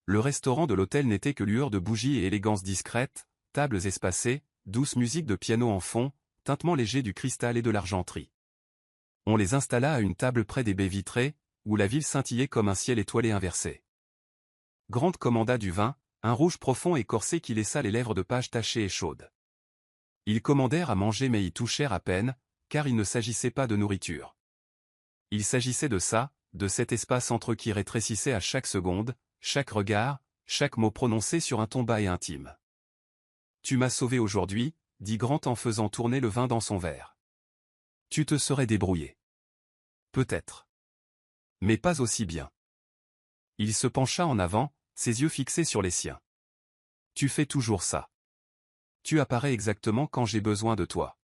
Le restaurant de l'hôtel n'était que lueur de bougies et élégance discrète, tables espacées, douce musique de piano en fond, tintement léger du cristal et de l'argenterie. On les installa à une table près des baies vitrées, où la ville scintillait comme un ciel étoilé inversé. Grant commanda du vin, un rouge profond et corsé qui laissa les lèvres de Page tachées et chaudes. Ils commandèrent à manger mais y touchèrent à peine, car il ne s'agissait pas de nourriture. Il s'agissait de ça, de cet espace entre eux qui rétrécissait à chaque seconde, chaque regard, chaque mot prononcé sur un ton bas et intime. « Tu m'as sauvé aujourd'hui » dit Grant en faisant tourner le vin dans son verre. « Tu te serais débrouillé. » « Peut-être. Mais pas aussi bien. » Il se pencha en avant, ses yeux fixés sur les siens. « Tu fais toujours ça. Tu apparais exactement quand j'ai besoin de toi.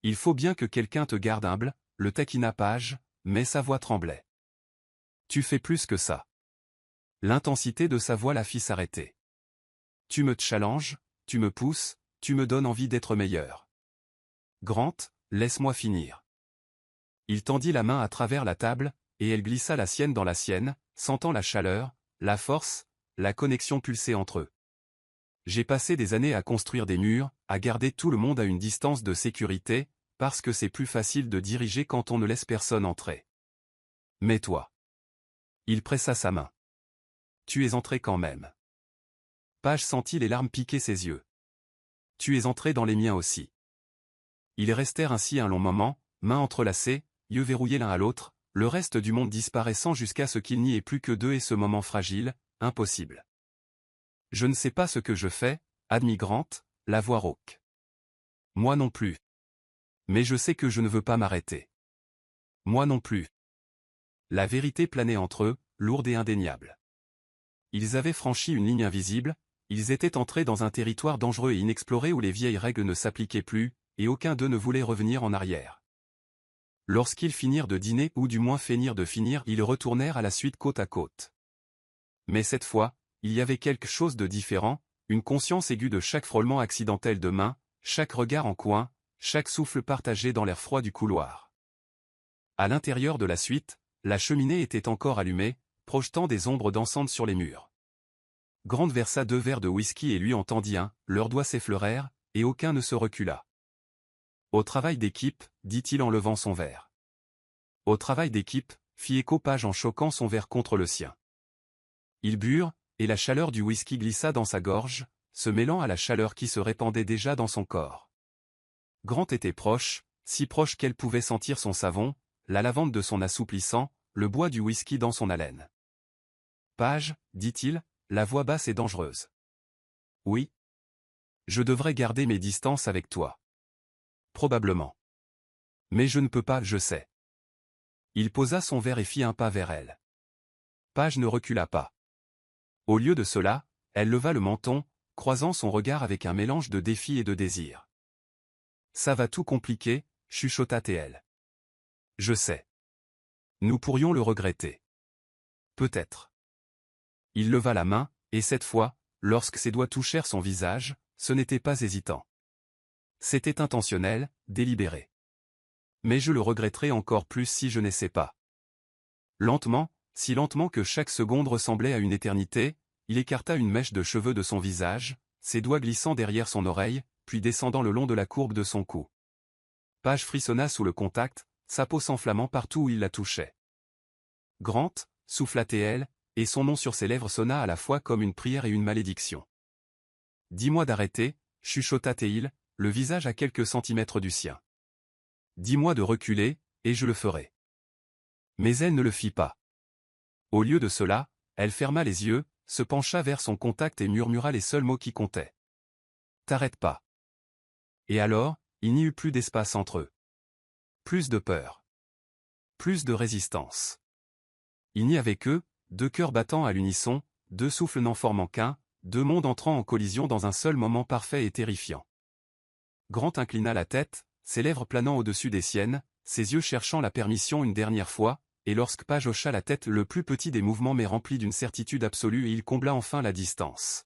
Il faut bien que quelqu'un te garde humble, le taquina Page, mais sa voix tremblait. Tu fais plus que ça. L'intensité de sa voix la fit s'arrêter. Tu me challenges, tu me pousses, tu me donnes envie d'être meilleur. Grant, laisse-moi finir. Il tendit la main à travers la table, et elle glissa la sienne dans la sienne, sentant la chaleur, la force, la connexion pulser entre eux. J'ai passé des années à construire des murs, à garder tout le monde à une distance de sécurité, parce que c'est plus facile de diriger quand on ne laisse personne entrer. Mais toi. Il pressa sa main. Tu es entré quand même. Page sentit les larmes piquer ses yeux. Tu es entré dans les miens aussi. Ils restèrent ainsi un long moment, mains entrelacées, yeux verrouillés l'un à l'autre, le reste du monde disparaissant jusqu'à ce qu'il n'y ait plus que deux et ce moment fragile, impossible. Je ne sais pas ce que je fais, admit Grant, la voix rauque. Moi non plus. Mais je sais que je ne veux pas m'arrêter. Moi non plus. La vérité planait entre eux, lourde et indéniable. Ils avaient franchi une ligne invisible, ils étaient entrés dans un territoire dangereux et inexploré où les vieilles règles ne s'appliquaient plus, et aucun d'eux ne voulait revenir en arrière. Lorsqu'ils finirent de dîner ou du moins feignirent de finir, ils retournèrent à la suite côte à côte. Mais cette fois, il y avait quelque chose de différent, une conscience aiguë de chaque frôlement accidentel de main, chaque regard en coin, chaque souffle partagé dans l'air froid du couloir. À l'intérieur de la suite, la cheminée était encore allumée, projetant des ombres dansantes sur les murs. Grant versa 2 verres de whisky et lui en tendit un, leurs doigts s'effleurèrent, et aucun ne se recula. Au travail d'équipe, dit-il en levant son verre. Au travail d'équipe, fit écho Page en choquant son verre contre le sien. Ils burent, et la chaleur du whisky glissa dans sa gorge, se mêlant à la chaleur qui se répandait déjà dans son corps. Grant était proche, si proche qu'elle pouvait sentir son savon, la lavande de son assouplissant, le bois du whisky dans son haleine. Page, dit-il, la voix basse et dangereuse. Oui. Je devrais garder mes distances avec toi. Probablement. Mais je ne peux pas, je sais. Il posa son verre et fit un pas vers elle. Page ne recula pas. Au lieu de cela, elle leva le menton, croisant son regard avec un mélange de défi et de désir. Ça va tout compliquer, chuchota-t-elle. Je sais. Nous pourrions le regretter. Peut-être. Il leva la main, et cette fois, lorsque ses doigts touchèrent son visage, ce n'était pas hésitant. C'était intentionnel, délibéré. Mais je le regretterai encore plus si je n'essaie pas. Lentement, si lentement que chaque seconde ressemblait à une éternité, il écarta une mèche de cheveux de son visage, ses doigts glissant derrière son oreille, puis descendant le long de la courbe de son cou. Page frissonna sous le contact, sa peau s'enflammant partout où il la touchait. Grant, souffla-t-elle, et son nom sur ses lèvres sonna à la fois comme une prière et une malédiction. Dis-moi d'arrêter, chuchota-t-il, le visage à quelques centimètres du sien. Dis-moi de reculer, et je le ferai. Mais elle ne le fit pas. Au lieu de cela, elle ferma les yeux, se pencha vers son contact et murmura les seuls mots qui comptaient. T'arrête pas. Et alors, il n'y eut plus d'espace entre eux. Plus de peur. Plus de résistance. Il n'y avait que, 2 cœurs battant à l'unisson, 2 souffles n'en formant qu'un, 2 mondes entrant en collision dans un seul moment parfait et terrifiant. Grant inclina la tête, ses lèvres planant au-dessus des siennes, ses yeux cherchant la permission une dernière fois, et lorsque Page hocha la tête le plus petit des mouvements mais rempli d'une certitude absolue et il combla enfin la distance.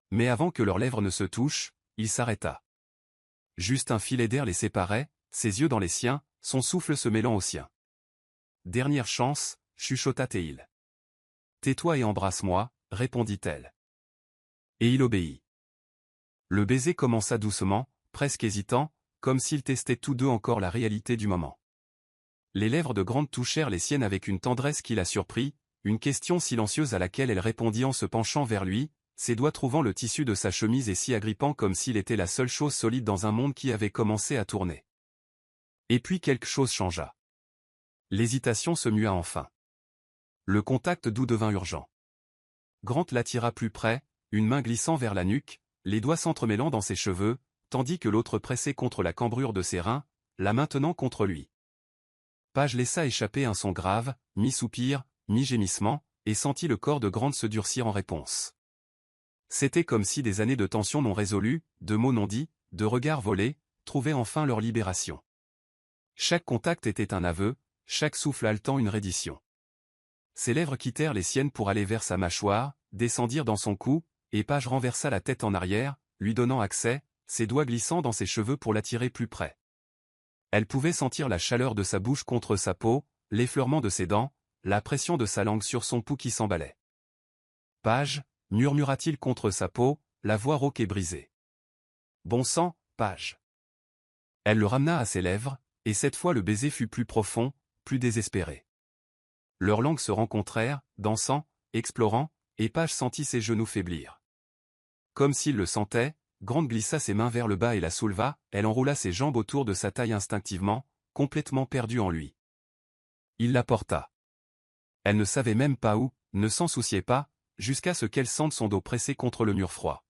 Mais avant que leurs lèvres ne se touchent, il s'arrêta. Juste un filet d'air les séparait, ses yeux dans les siens, son souffle se mêlant au sien. Dernière chance, chuchota-t-il. Tais-toi et embrasse-moi, répondit-elle. Et il obéit. Le baiser commença doucement, presque hésitant, comme s'ils testaient tous deux encore la réalité du moment. Les lèvres de Grant touchèrent les siennes avec une tendresse qui la surprit, une question silencieuse à laquelle elle répondit en se penchant vers lui, ses doigts trouvant le tissu de sa chemise et si agrippant comme s'il était la seule chose solide dans un monde qui avait commencé à tourner. Et puis quelque chose changea. L'hésitation se mua enfin. Le contact doux devint urgent. Grant l'attira plus près, une main glissant vers la nuque, les doigts s'entremêlant dans ses cheveux, tandis que l'autre pressait contre la cambrure de ses reins, la maintenant contre lui. Page laissa échapper un son grave, mi-soupir, mi-gémissement, et sentit le corps de Grant se durcir en réponse. C'était comme si des années de tension non résolue, de mots non dits, de regards volés, trouvaient enfin leur libération. Chaque contact était un aveu, chaque souffle haletant une reddition. Ses lèvres quittèrent les siennes pour aller vers sa mâchoire, descendirent dans son cou, et Page renversa la tête en arrière, lui donnant accès, ses doigts glissant dans ses cheveux pour l'attirer plus près. Elle pouvait sentir la chaleur de sa bouche contre sa peau, l'effleurement de ses dents, la pression de sa langue sur son pouls qui s'emballait. « Page » murmura-t-il contre sa peau, la voix rauque et brisée. « Bon sang, Page !» Elle le ramena à ses lèvres, et cette fois le baiser fut plus profond, plus désespéré. Leurs langues se rencontrèrent, dansant, explorant, et Page sentit ses genoux faiblir. Comme s'il le sentait, Grant glissa ses mains vers le bas et la souleva, elle enroula ses jambes autour de sa taille instinctivement, complètement perdue en lui. Il la porta. Elle ne savait même pas où, ne s'en souciait pas, jusqu'à ce qu'elle sente son dos pressé contre le mur froid.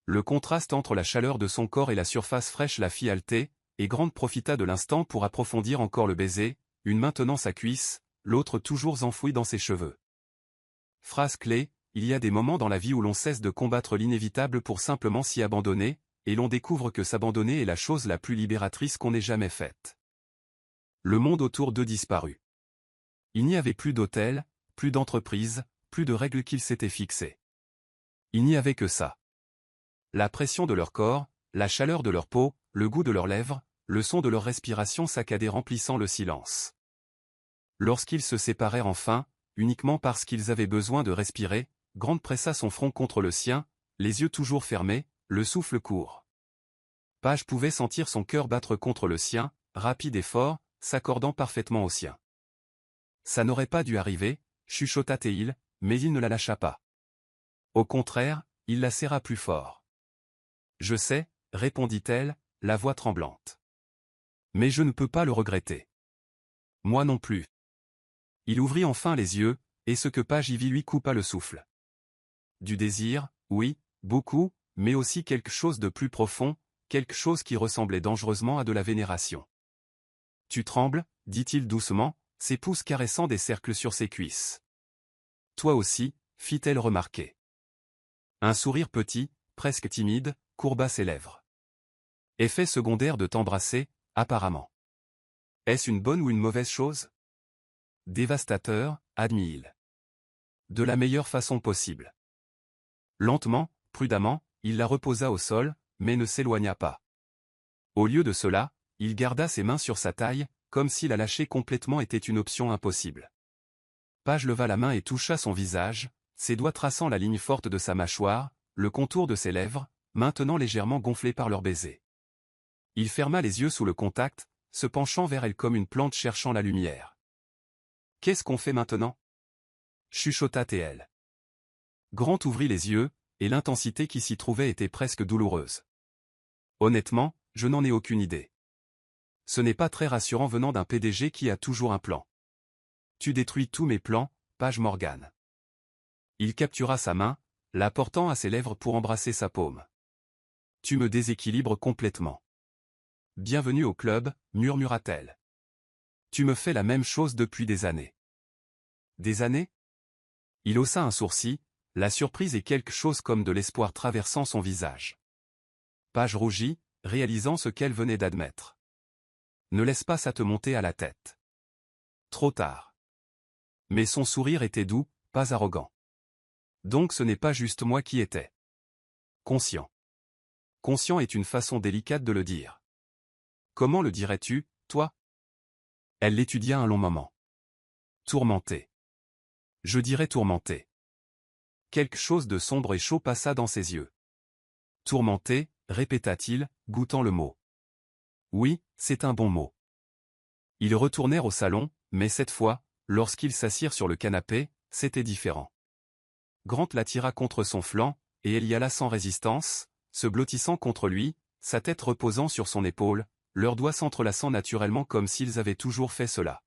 Le contraste entre la chaleur de son corps et la surface fraîche la fit halter, et Grant profita de l'instant pour approfondir encore le baiser, une main tenant sa cuisse, l'autre toujours enfouie dans ses cheveux. Phrase clé, il y a des moments dans la vie où l'on cesse de combattre l'inévitable pour simplement s'y abandonner, et l'on découvre que s'abandonner est la chose la plus libératrice qu'on ait jamais faite. Le monde autour d'eux disparut. Il n'y avait plus d'hôtel, plus d'entreprise, plus de règles qu'ils s'étaient fixées. Il n'y avait que ça. La pression de leur corps, la chaleur de leur peau, le goût de leurs lèvres, le son de leur respiration saccadée remplissant le silence. Lorsqu'ils se séparèrent enfin, uniquement parce qu'ils avaient besoin de respirer, Grant pressa son front contre le sien, les yeux toujours fermés, le souffle court. Page pouvait sentir son cœur battre contre le sien, rapide et fort, s'accordant parfaitement au sien. Ça n'aurait pas dû arriver, chuchota-t-il, mais il ne la lâcha pas. Au contraire, il la serra plus fort. Je sais, répondit-elle, la voix tremblante. Mais je ne peux pas le regretter. Moi non plus. Il ouvrit enfin les yeux, et ce que Page y vit lui coupa le souffle. Du désir, oui, beaucoup, mais aussi quelque chose de plus profond, quelque chose qui ressemblait dangereusement à de la vénération. Tu trembles, dit-il doucement, ses pouces caressant des cercles sur ses cuisses. Toi aussi, fit-elle remarquer. Un sourire petit, presque timide, courba ses lèvres. Effet secondaire de t'embrasser, apparemment. Est-ce une bonne ou une mauvaise chose? Dévastateur, admit-il. De la meilleure façon possible. Lentement, prudemment, il la reposa au sol, mais ne s'éloigna pas. Au lieu de cela, il garda ses mains sur sa taille, comme si la lâcher complètement était une option impossible. Page leva la main et toucha son visage, ses doigts traçant la ligne forte de sa mâchoire, le contour de ses lèvres, maintenant légèrement gonflées par leur baiser. Il ferma les yeux sous le contact, se penchant vers elle comme une plante cherchant la lumière. « Qu'est-ce qu'on fait maintenant » chuchota-t-elle. Grant ouvrit les yeux, et l'intensité qui s'y trouvait était presque douloureuse. Honnêtement, je n'en ai aucune idée. Ce n'est pas très rassurant venant d'un PDG qui a toujours un plan. Tu détruis tous mes plans, Page Morgan. Il captura sa main, la portant à ses lèvres pour embrasser sa paume. Tu me déséquilibres complètement. Bienvenue au club, murmura-t-elle. Tu me fais la même chose depuis des années. Des années? Il haussa un sourcil, la surprise et quelque chose comme de l'espoir traversant son visage. Page rougit, réalisant ce qu'elle venait d'admettre. Ne laisse pas ça te monter à la tête. Trop tard. Mais son sourire était doux, pas arrogant. Donc ce n'est pas juste moi qui étais conscient. Conscient est une façon délicate de le dire. Comment le dirais-tu, toi? Elle l'étudia un long moment. Tourmenté. Je dirais tourmenté. Quelque chose de sombre et chaud passa dans ses yeux. Tourmenté, répéta-t-il, goûtant le mot. Oui, c'est un bon mot. Ils retournèrent au salon, mais cette fois, lorsqu'ils s'assirent sur le canapé, c'était différent. Grant l'attira contre son flanc, et elle y alla sans résistance, se blottissant contre lui, sa tête reposant sur son épaule, leurs doigts s'entrelaçant naturellement comme s'ils avaient toujours fait cela.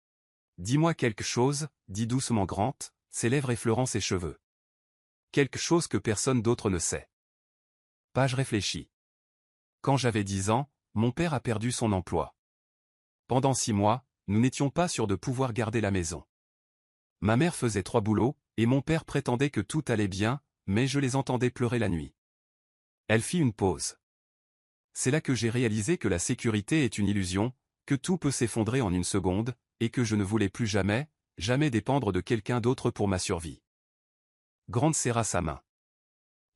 « Dis-moi quelque chose, dit doucement Grant, ses lèvres effleurant ses cheveux. Quelque chose que personne d'autre ne sait. » Page réfléchit. Quand j'avais 10 ans, mon père a perdu son emploi. Pendant 6 mois, nous n'étions pas sûrs de pouvoir garder la maison. Ma mère faisait 3 boulots, et mon père prétendait que tout allait bien, mais je les entendais pleurer la nuit. Elle fit une pause. c'est là que j'ai réalisé que la sécurité est une illusion, que tout peut s'effondrer en une seconde, et que je ne voulais plus jamais, jamais dépendre de quelqu'un d'autre pour ma survie. Grant serra sa main.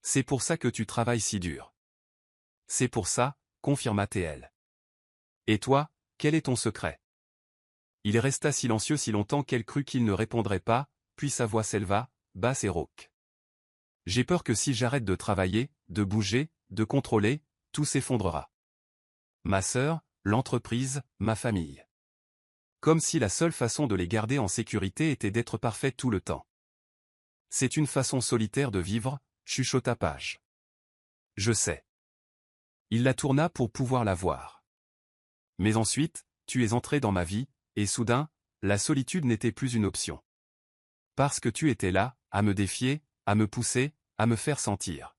C'est pour ça que tu travailles si dur. C'est pour ça, confirma TL. Et toi, quel est ton secret? Il resta silencieux si longtemps qu'elle crut qu'il ne répondrait pas, puis sa voix s'éleva, basse et rauque. J'ai peur que si j'arrête de travailler, de bouger, de contrôler, tout s'effondrera. Ma sœur, l'entreprise, ma famille. Comme si la seule façon de les garder en sécurité était d'être parfait tout le temps. C'est une façon solitaire de vivre, chuchota Page. Je sais. Il la tourna pour pouvoir la voir. Mais ensuite, tu es entré dans ma vie, et soudain, la solitude n'était plus une option. Parce que tu étais là, à me défier, à me pousser, à me faire sentir.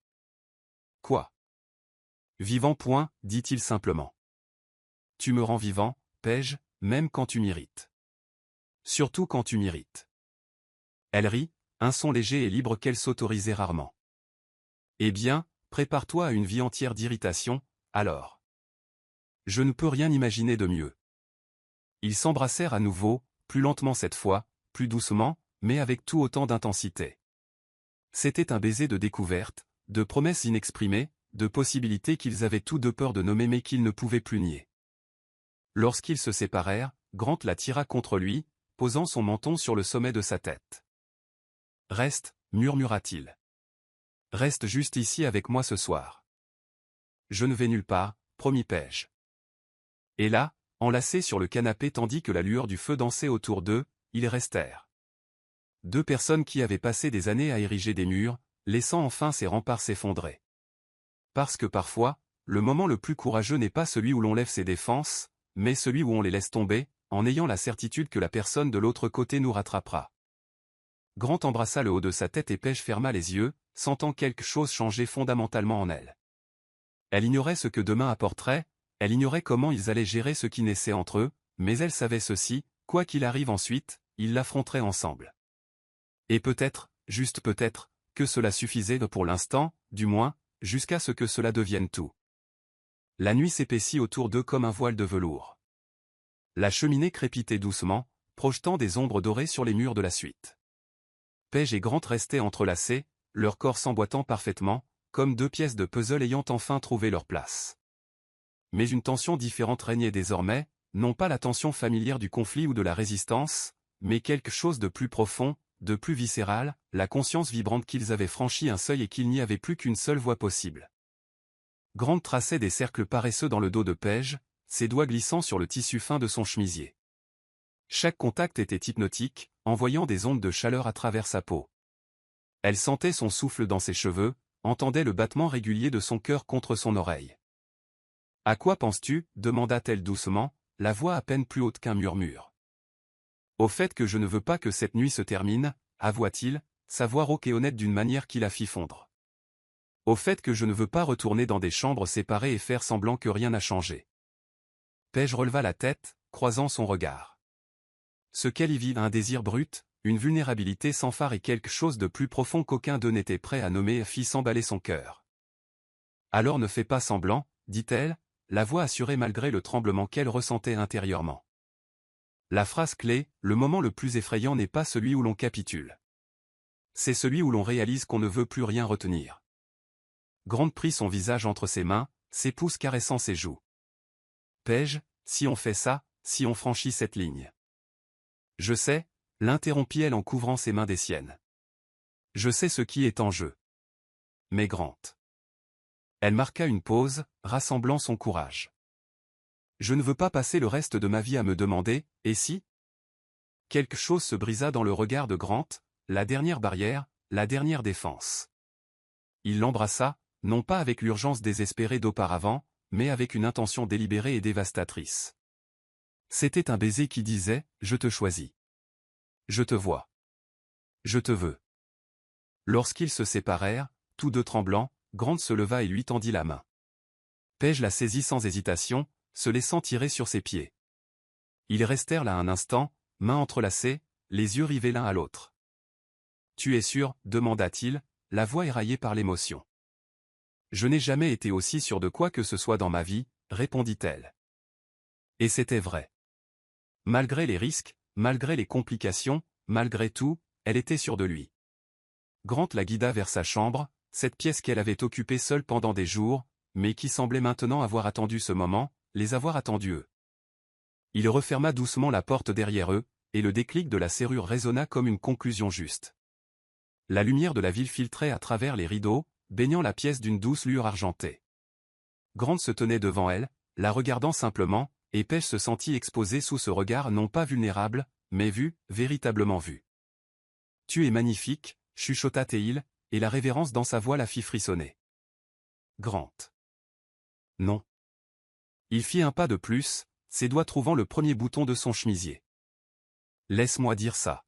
Quoi? Vivant point, dit-il simplement. Tu me rends vivant, Paige, même quand tu m'irrites. Surtout quand tu m'irrites. Elle rit, un son léger et libre qu'elle s'autorisait rarement. Eh bien, prépare-toi à une vie entière d'irritation, alors. Je ne peux rien imaginer de mieux. Ils s'embrassèrent à nouveau, plus lentement cette fois, plus doucement, mais avec tout autant d'intensité. C'était un baiser de découverte, de promesses inexprimées, de possibilités qu'ils avaient tous deux peur de nommer mais qu'ils ne pouvaient plus nier. Lorsqu'ils se séparèrent, Grant la tira contre lui, posant son menton sur le sommet de sa tête. « Reste, murmura-t-il. Reste juste ici avec moi ce soir. Je ne vais nulle part, promit Paige. Et là, enlacés sur le canapé tandis que la lueur du feu dansait autour d'eux, ils restèrent. Deux personnes qui avaient passé des années à ériger des murs, laissant enfin ces remparts s'effondrer. Parce que parfois, le moment le plus courageux n'est pas celui où l'on lève ses défenses, mais celui où on les laisse tomber, en ayant la certitude que la personne de l'autre côté nous rattrapera. Grant embrassa le haut de sa tête et Paige ferma les yeux, sentant quelque chose changer fondamentalement en elle. Elle ignorait ce que demain apporterait, elle ignorait comment ils allaient gérer ce qui naissait entre eux, mais elle savait ceci, quoi qu'il arrive ensuite, ils l'affronteraient ensemble. Et peut-être, juste peut-être, que cela suffisait pour l'instant, du moins, jusqu'à ce que cela devienne tout. La nuit s'épaissit autour d'eux comme un voile de velours. La cheminée crépitait doucement, projetant des ombres dorées sur les murs de la suite. Paige et Grant restaient entrelacés, leurs corps s'emboîtant parfaitement, comme deux pièces de puzzle ayant enfin trouvé leur place. Mais une tension différente régnait désormais, non pas la tension familière du conflit ou de la résistance, mais quelque chose de plus profond, de plus viscéral, la conscience vibrante qu'ils avaient franchi un seuil et qu'il n'y avait plus qu'une seule voie possible. Grant traçait des cercles paresseux dans le dos de Paige, ses doigts glissant sur le tissu fin de son chemisier. Chaque contact était hypnotique, envoyant des ondes de chaleur à travers sa peau. Elle sentait son souffle dans ses cheveux, entendait le battement régulier de son cœur contre son oreille. « À quoi penses-tu » demanda-t-elle doucement, la voix à peine plus haute qu'un murmure. « Au fait que je ne veux pas que cette nuit se termine » avoua-t-il, sa voix rauque et honnête d'une manière qui la fit fondre. « Au fait que je ne veux pas retourner dans des chambres séparées et faire semblant que rien n'a changé. » Paige releva la tête, croisant son regard. Ce qu'elle y vit, un désir brut, une vulnérabilité sans phare et quelque chose de plus profond qu'aucun d'eux n'était prêt à nommer fit s'emballer son cœur. « Alors ne fais pas semblant, dit-elle, la voix assurée malgré le tremblement qu'elle ressentait intérieurement. La phrase clé, le moment le plus effrayant n'est pas celui où l'on capitule. C'est celui où l'on réalise qu'on ne veut plus rien retenir. Grant prit son visage entre ses mains, ses pouces caressant ses joues. Paige, si on fait ça, si on franchit cette ligne. Je sais, l'interrompit-elle en couvrant ses mains des siennes. Je sais ce qui est en jeu. Mais Grant. Elle marqua une pause, rassemblant son courage. Je ne veux pas passer le reste de ma vie à me demander, et si? Quelque chose se brisa dans le regard de Grant, la dernière barrière, la dernière défense. Il l'embrassa, non pas avec l'urgence désespérée d'auparavant, mais avec une intention délibérée et dévastatrice. C'était un baiser qui disait « Je te choisis. Je te vois. Je te veux. » Lorsqu'ils se séparèrent, tous deux tremblants, Grant se leva et lui tendit la main. Paige la saisit sans hésitation, se laissant tirer sur ses pieds. Ils restèrent là un instant, mains entrelacées, les yeux rivés l'un à l'autre. « Tu es sûr » demanda-t-il, la voix éraillée par l'émotion. Je n'ai jamais été aussi sûre de quoi que ce soit dans ma vie, répondit-elle. Et c'était vrai. Malgré les risques, malgré les complications, malgré tout, elle était sûre de lui. Grant la guida vers sa chambre, cette pièce qu'elle avait occupée seule pendant des jours, mais qui semblait maintenant avoir attendu ce moment, les avoir attendus eux. Il referma doucement la porte derrière eux, et le déclic de la serrure résonna comme une conclusion juste. La lumière de la ville filtrait à travers les rideaux, baignant la pièce d'une douce lueur argentée. Grant se tenait devant elle, la regardant simplement, et Paige se sentit exposée sous ce regard non pas vulnérable, mais vu, véritablement vu. « Tu es magnifique », chuchota Théil, et la révérence dans sa voix la fit frissonner. Grant. Non. Il fit un pas de plus, ses doigts trouvant le premier bouton de son chemisier. Laisse-moi dire ça.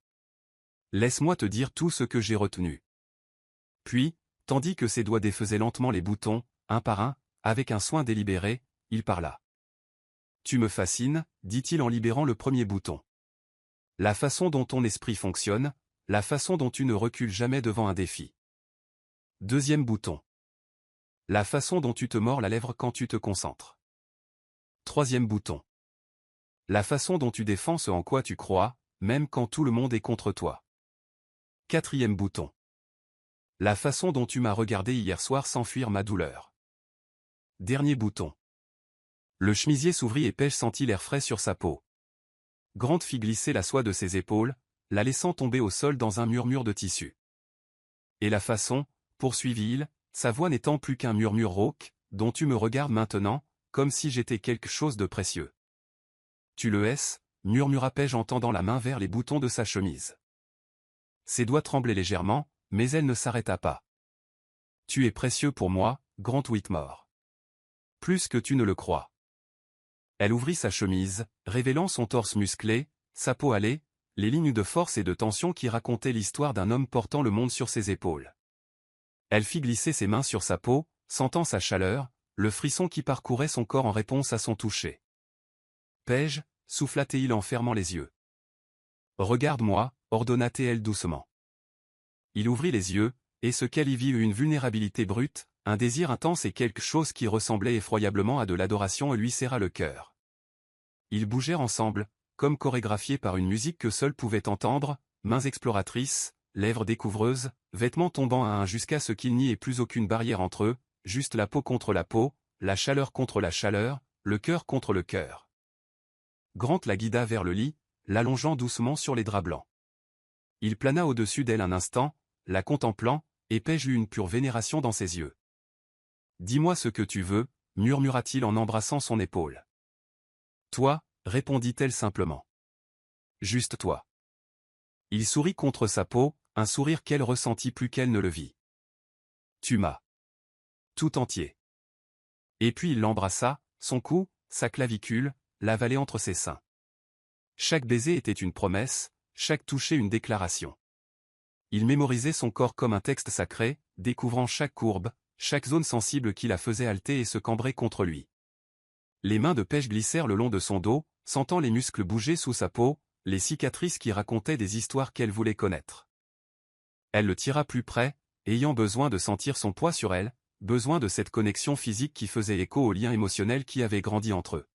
Laisse-moi te dire tout ce que j'ai retenu. Puis, tandis que ses doigts défaisaient lentement les boutons, un par un, avec un soin délibéré, il parla. Tu me fascines, dit-il en libérant le premier bouton. La façon dont ton esprit fonctionne, la façon dont tu ne recules jamais devant un défi. Deuxième bouton. La façon dont tu te mords la lèvre quand tu te concentres. Troisième bouton. La façon dont tu défends ce en quoi tu crois, même quand tout le monde est contre toi. Quatrième bouton. La façon dont tu m'as regardé hier soir sans fuir ma douleur. Dernier bouton. Le chemisier s'ouvrit et Paige sentit l'air frais sur sa peau. Grant fit glisser la soie de ses épaules, la laissant tomber au sol dans un murmure de tissu. Et la façon, poursuivit-il, sa voix n'étant plus qu'un murmure rauque, dont tu me regardes maintenant, comme si j'étais quelque chose de précieux. Tu le hais, murmura Paige en tendant la main vers les boutons de sa chemise. Ses doigts tremblaient légèrement, mais elle ne s'arrêta pas. Tu es précieux pour moi, Grant Whitmore. Plus que tu ne le crois. Elle ouvrit sa chemise, révélant son torse musclé, sa peau hâlée, les lignes de force et de tension qui racontaient l'histoire d'un homme portant le monde sur ses épaules. Elle fit glisser ses mains sur sa peau, sentant sa chaleur, le frisson qui parcourait son corps en réponse à son toucher. Paige, souffla-t-il en fermant les yeux. Regarde-moi, ordonna-t-elle doucement. Il ouvrit les yeux, et ce qu'elle y vit eut une vulnérabilité brute, un désir intense et quelque chose qui ressemblait effroyablement à de l'adoration lui serra le cœur. Ils bougèrent ensemble, comme chorégraphiés par une musique que seuls pouvaient entendre, mains exploratrices, lèvres découvreuses, vêtements tombant à un jusqu'à ce qu'il n'y ait plus aucune barrière entre eux, juste la peau contre la peau, la chaleur contre la chaleur, le cœur contre le cœur. Grant la guida vers le lit, l'allongeant doucement sur les draps blancs. Il plana au-dessus d'elle un instant, la contemplant, et Paige eut une pure vénération dans ses yeux. « Dis-moi ce que tu veux, murmura-t-il en embrassant son épaule. Toi, répondit-elle simplement. Juste toi. Il sourit contre sa peau, un sourire qu'elle ressentit plus qu'elle ne le vit. Tu m'as. Tout entier. Et puis il l'embrassa, son cou, sa clavicule, l'avalait entre ses seins. Chaque baiser était une promesse, chaque toucher une déclaration. Il mémorisait son corps comme un texte sacré, découvrant chaque courbe, chaque zone sensible qui la faisait halter et se cambrer contre lui. Les mains de Paige glissèrent le long de son dos, sentant les muscles bouger sous sa peau, les cicatrices qui racontaient des histoires qu'elle voulait connaître. Elle le tira plus près, ayant besoin de sentir son poids sur elle, besoin de cette connexion physique qui faisait écho au lien émotionnel qui avait grandi entre eux.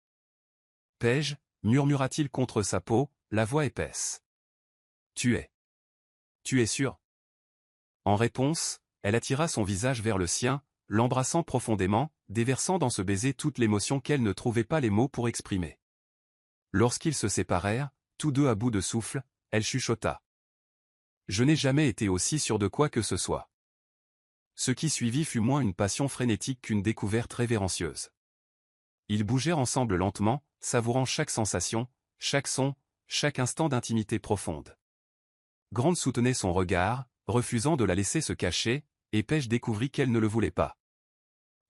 Paige, murmura-t-il contre sa peau, la voix épaisse. Tu es sûr? En réponse, elle attira son visage vers le sien, l'embrassant profondément, déversant dans ce baiser toute l'émotion qu'elle ne trouvait pas les mots pour exprimer. Lorsqu'ils se séparèrent, tous deux à bout de souffle, elle chuchota. Je n'ai jamais été aussi sûr de quoi que ce soit. Ce qui suivit fut moins une passion frénétique qu'une découverte révérencieuse. Ils bougèrent ensemble lentement, savourant chaque sensation, chaque son, chaque instant d'intimité profonde. Grant soutenait son regard, refusant de la laisser se cacher, et Paige découvrit qu'elle ne le voulait pas.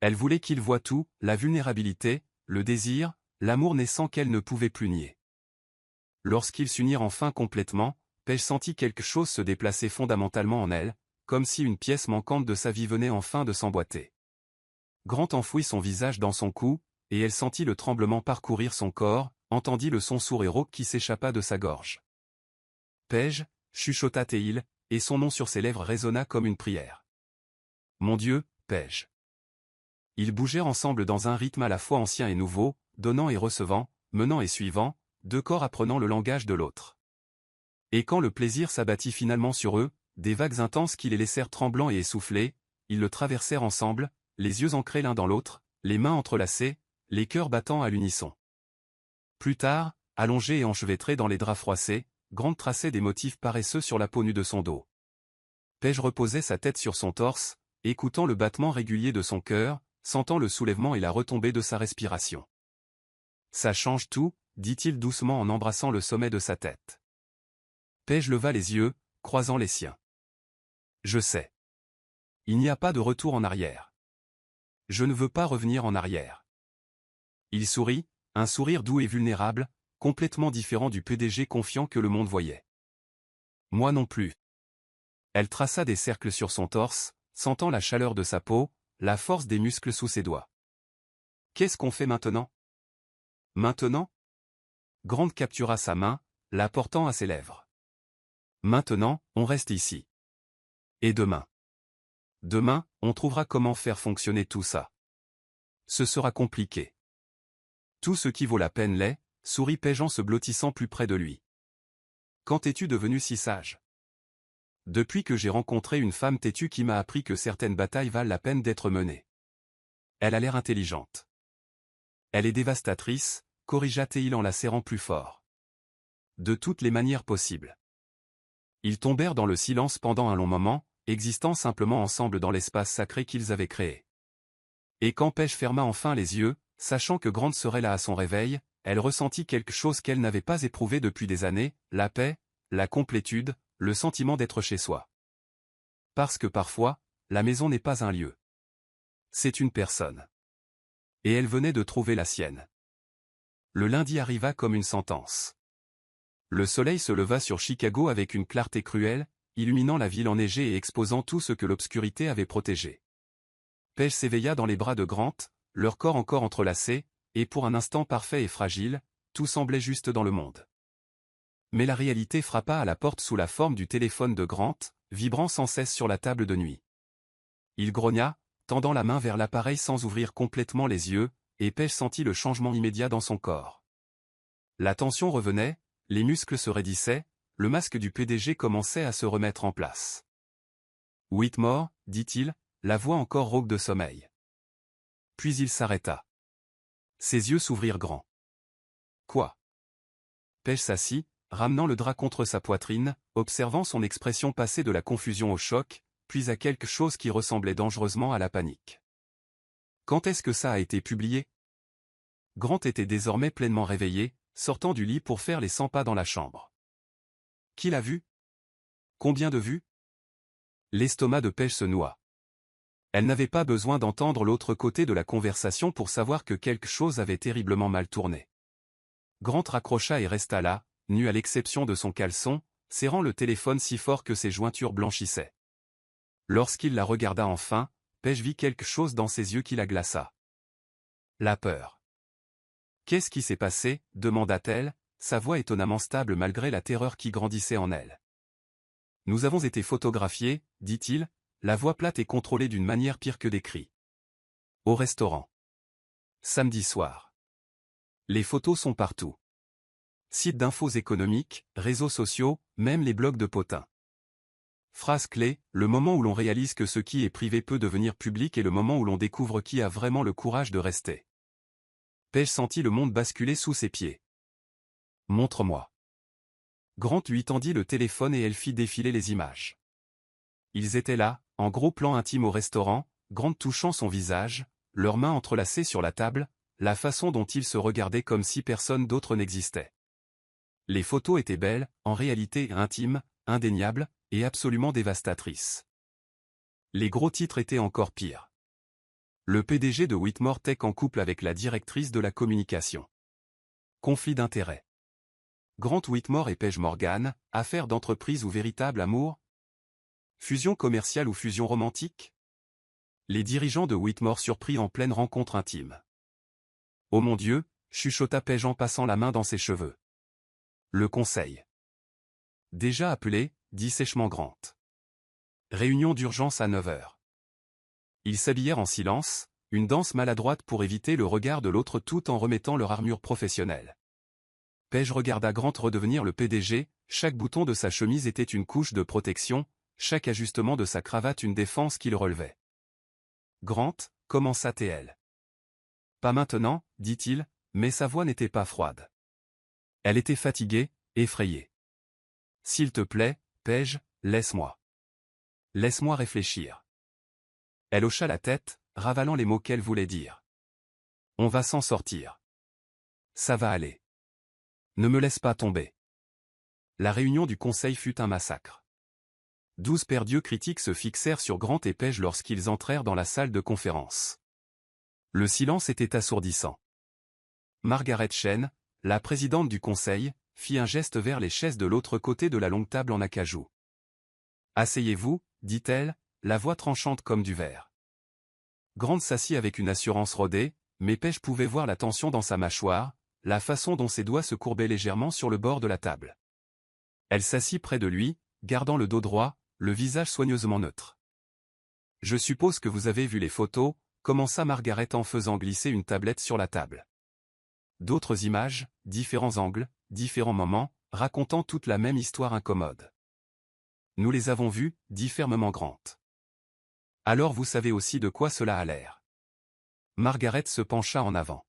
Elle voulait qu'il voie tout, la vulnérabilité, le désir, l'amour naissant qu'elle ne pouvait plus nier. Lorsqu'ils s'unirent enfin complètement, Paige sentit quelque chose se déplacer fondamentalement en elle, comme si une pièce manquante de sa vie venait enfin de s'emboîter. Grant enfouit son visage dans son cou, et elle sentit le tremblement parcourir son corps, entendit le son sourd et rauque qui s'échappa de sa gorge. Paige, chuchota Théil, et son nom sur ses lèvres résonna comme une prière. Mon Dieu, Paige. Ils bougèrent ensemble dans un rythme à la fois ancien et nouveau, donnant et recevant, menant et suivant, deux corps apprenant le langage de l'autre. Et quand le plaisir s'abattit finalement sur eux, des vagues intenses qui les laissèrent tremblants et essoufflés, ils le traversèrent ensemble, les yeux ancrés l'un dans l'autre, les mains entrelacées, les cœurs battant à l'unisson. Plus tard, allongé et enchevêtré dans les draps froissés, Grant traçait des motifs paresseux sur la peau nue de son dos. Paige reposait sa tête sur son torse, écoutant le battement régulier de son cœur, sentant le soulèvement et la retombée de sa respiration. « Ça change tout », dit-il doucement en embrassant le sommet de sa tête. Paige leva les yeux, croisant les siens. « Je sais. Il n'y a pas de retour en arrière. Je ne veux pas revenir en arrière. » Il sourit, un sourire doux et vulnérable, complètement différent du PDG confiant que le monde voyait. « Moi non plus. » Elle traça des cercles sur son torse, sentant la chaleur de sa peau, la force des muscles sous ses doigts. « Qu'est-ce qu'on fait maintenant ? » « Maintenant ?» Grant captura sa main, la portant à ses lèvres. « Maintenant, on reste ici. Et demain ? Demain, on trouvera comment faire fonctionner tout ça. Ce sera compliqué. Tout ce qui vaut la peine l'est, » sourit Paige en se blottissant plus près de lui. « Quand es-tu devenu si sage ? » Depuis que j'ai rencontré une femme têtue qui m'a appris que certaines batailles valent la peine d'être menées. Elle a l'air intelligente. Elle est dévastatrice, corrigea-t-il en la serrant plus fort. De toutes les manières possibles. Ils tombèrent dans le silence pendant un long moment, existant simplement ensemble dans l'espace sacré qu'ils avaient créé. Et quand Paige ferma enfin les yeux, sachant que Grant serait là à son réveil, elle ressentit quelque chose qu'elle n'avait pas éprouvé depuis des années, la paix, la complétude, le sentiment d'être chez soi. Parce que parfois, la maison n'est pas un lieu. C'est une personne. Et elle venait de trouver la sienne. Le lundi arriva comme une sentence. Le soleil se leva sur Chicago avec une clarté cruelle, illuminant la ville enneigée et exposant tout ce que l'obscurité avait protégé. Paige s'éveilla dans les bras de Grant, leur corps encore entrelacés, et pour un instant parfait et fragile, tout semblait juste dans le monde. Mais la réalité frappa à la porte sous la forme du téléphone de Grant, vibrant sans cesse sur la table de nuit. Il grogna, tendant la main vers l'appareil sans ouvrir complètement les yeux, et Paige sentit le changement immédiat dans son corps. La tension revenait, les muscles se raidissaient, le masque du PDG commençait à se remettre en place. « Whitmore, » dit-il, la voix encore rauque de sommeil. Puis il s'arrêta. Ses yeux s'ouvrirent grands. « Quoi ?» Paige s'assit, ramenant le drap contre sa poitrine, observant son expression passer de la confusion au choc, puis à quelque chose qui ressemblait dangereusement à la panique. « Quand est-ce que ça a été publié ?» Grant était désormais pleinement réveillé, sortant du lit pour faire les 100 pas dans la chambre. « Qui l'a vu ? Combien de vues ?» L'estomac de Paige se noua. Elle n'avait pas besoin d'entendre l'autre côté de la conversation pour savoir que quelque chose avait terriblement mal tourné. Grant raccrocha et resta là, nu à l'exception de son caleçon, serrant le téléphone si fort que ses jointures blanchissaient. Lorsqu'il la regarda enfin, Paige vit quelque chose dans ses yeux qui la glaça. La peur. « Qu'est-ce qui s'est passé ?» demanda-t-elle, sa voix étonnamment stable malgré la terreur qui grandissait en elle. « Nous avons été photographiés, » dit-il, la voix plate et contrôlée d'une manière pire que des cris. « Au restaurant. Samedi soir. Les photos sont partout. Sites d'infos économiques, réseaux sociaux, même les blogs de potins. Phrase clé, le moment où l'on réalise que ce qui est privé peut devenir public et le moment où l'on découvre qui a vraiment le courage de rester. » Paige sentit le monde basculer sous ses pieds. « Montre-moi. » Grant lui tendit le téléphone et elle fit défiler les images. Ils étaient là, en gros plan intime au restaurant, Grant touchant son visage, leurs mains entrelacées sur la table, la façon dont ils se regardaient comme si personne d'autre n'existait. Les photos étaient belles, en réalité intimes, indéniables, et absolument dévastatrices. Les gros titres étaient encore pires. Le PDG de Whitmore Tech en couple avec la directrice de la communication. Conflit d'intérêts. Grant Whitmore et Paige Morgan, affaire d'entreprise ou véritable amour? Fusion commerciale ou fusion romantique? Les dirigeants de Whitmore surpris en pleine rencontre intime. « Oh mon Dieu !» chuchota Paige en passant la main dans ses cheveux. Le conseil. « Déjà appelé ?» dit sèchement Grant. Réunion d'urgence à 9 heures. Ils s'habillèrent en silence, une danse maladroite pour éviter le regard de l'autre tout en remettant leur armure professionnelle. Paige regarda Grant redevenir le PDG, chaque bouton de sa chemise était une couche de protection, chaque ajustement de sa cravate une défense qu'il relevait. Grant, commença-t-elle. Pas maintenant, dit-il, mais sa voix n'était pas froide. Elle était fatiguée, effrayée. S'il te plaît, Paige, laisse-moi. Laisse-moi réfléchir. Elle hocha la tête, ravalant les mots qu'elle voulait dire. On va s'en sortir. Ça va aller. Ne me laisse pas tomber. La réunion du conseil fut un massacre. 12 perdus critiques se fixèrent sur Grant et Paige lorsqu'ils entrèrent dans la salle de conférence. Le silence était assourdissant. Margaret Chen, la présidente du conseil, fit un geste vers les chaises de l'autre côté de la longue table en acajou. « Asseyez-vous, dit-elle, la voix tranchante comme du verre. Grant s'assit avec une assurance rodée, mais Paige pouvait voir la tension dans sa mâchoire, la façon dont ses doigts se courbaient légèrement sur le bord de la table. Elle s'assit près de lui, gardant le dos droit, le visage soigneusement neutre. « Je suppose que vous avez vu les photos, » commença Margaret en faisant glisser une tablette sur la table. D'autres images, différents angles, différents moments, racontant toute la même histoire incommode. « Nous les avons vues, dit fermement Grant. Alors vous savez aussi de quoi cela a l'air. » Margaret se pencha en avant.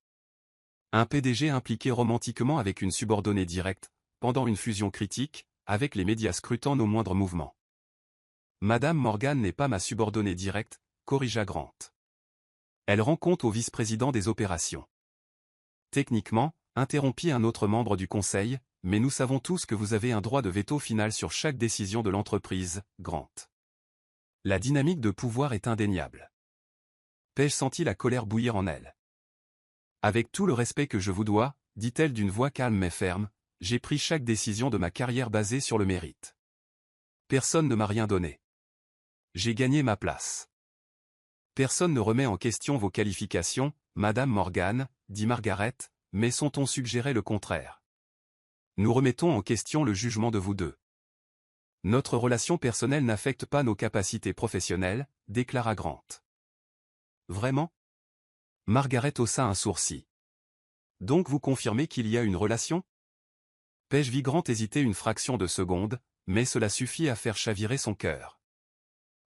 Un PDG impliqué romantiquement avec une subordonnée directe, pendant une fusion critique, avec les médias scrutant nos moindres mouvements. Madame Morgan n'est pas ma subordonnée directe, corrigea Grant. Elle rend compte au vice-président des opérations. Techniquement, interrompit un autre membre du conseil, mais nous savons tous que vous avez un droit de veto final sur chaque décision de l'entreprise, Grant. La dynamique de pouvoir est indéniable. Paige sentit la colère bouillir en elle. Avec tout le respect que je vous dois, dit-elle d'une voix calme mais ferme, j'ai pris chaque décision de ma carrière basée sur le mérite. Personne ne m'a rien donné. J'ai gagné ma place. Personne ne remet en question vos qualifications, Madame Morgan, dit Margaret, mais son-on suggérait le contraire. Nous remettons en question le jugement de vous deux. Notre relation personnelle n'affecte pas nos capacités professionnelles, déclara Grant. Vraiment ? Margaret haussa un sourcil. Donc vous confirmez qu'il y a une relation ? Paige vit Grant hésiter une fraction de seconde, mais cela suffit à faire chavirer son cœur.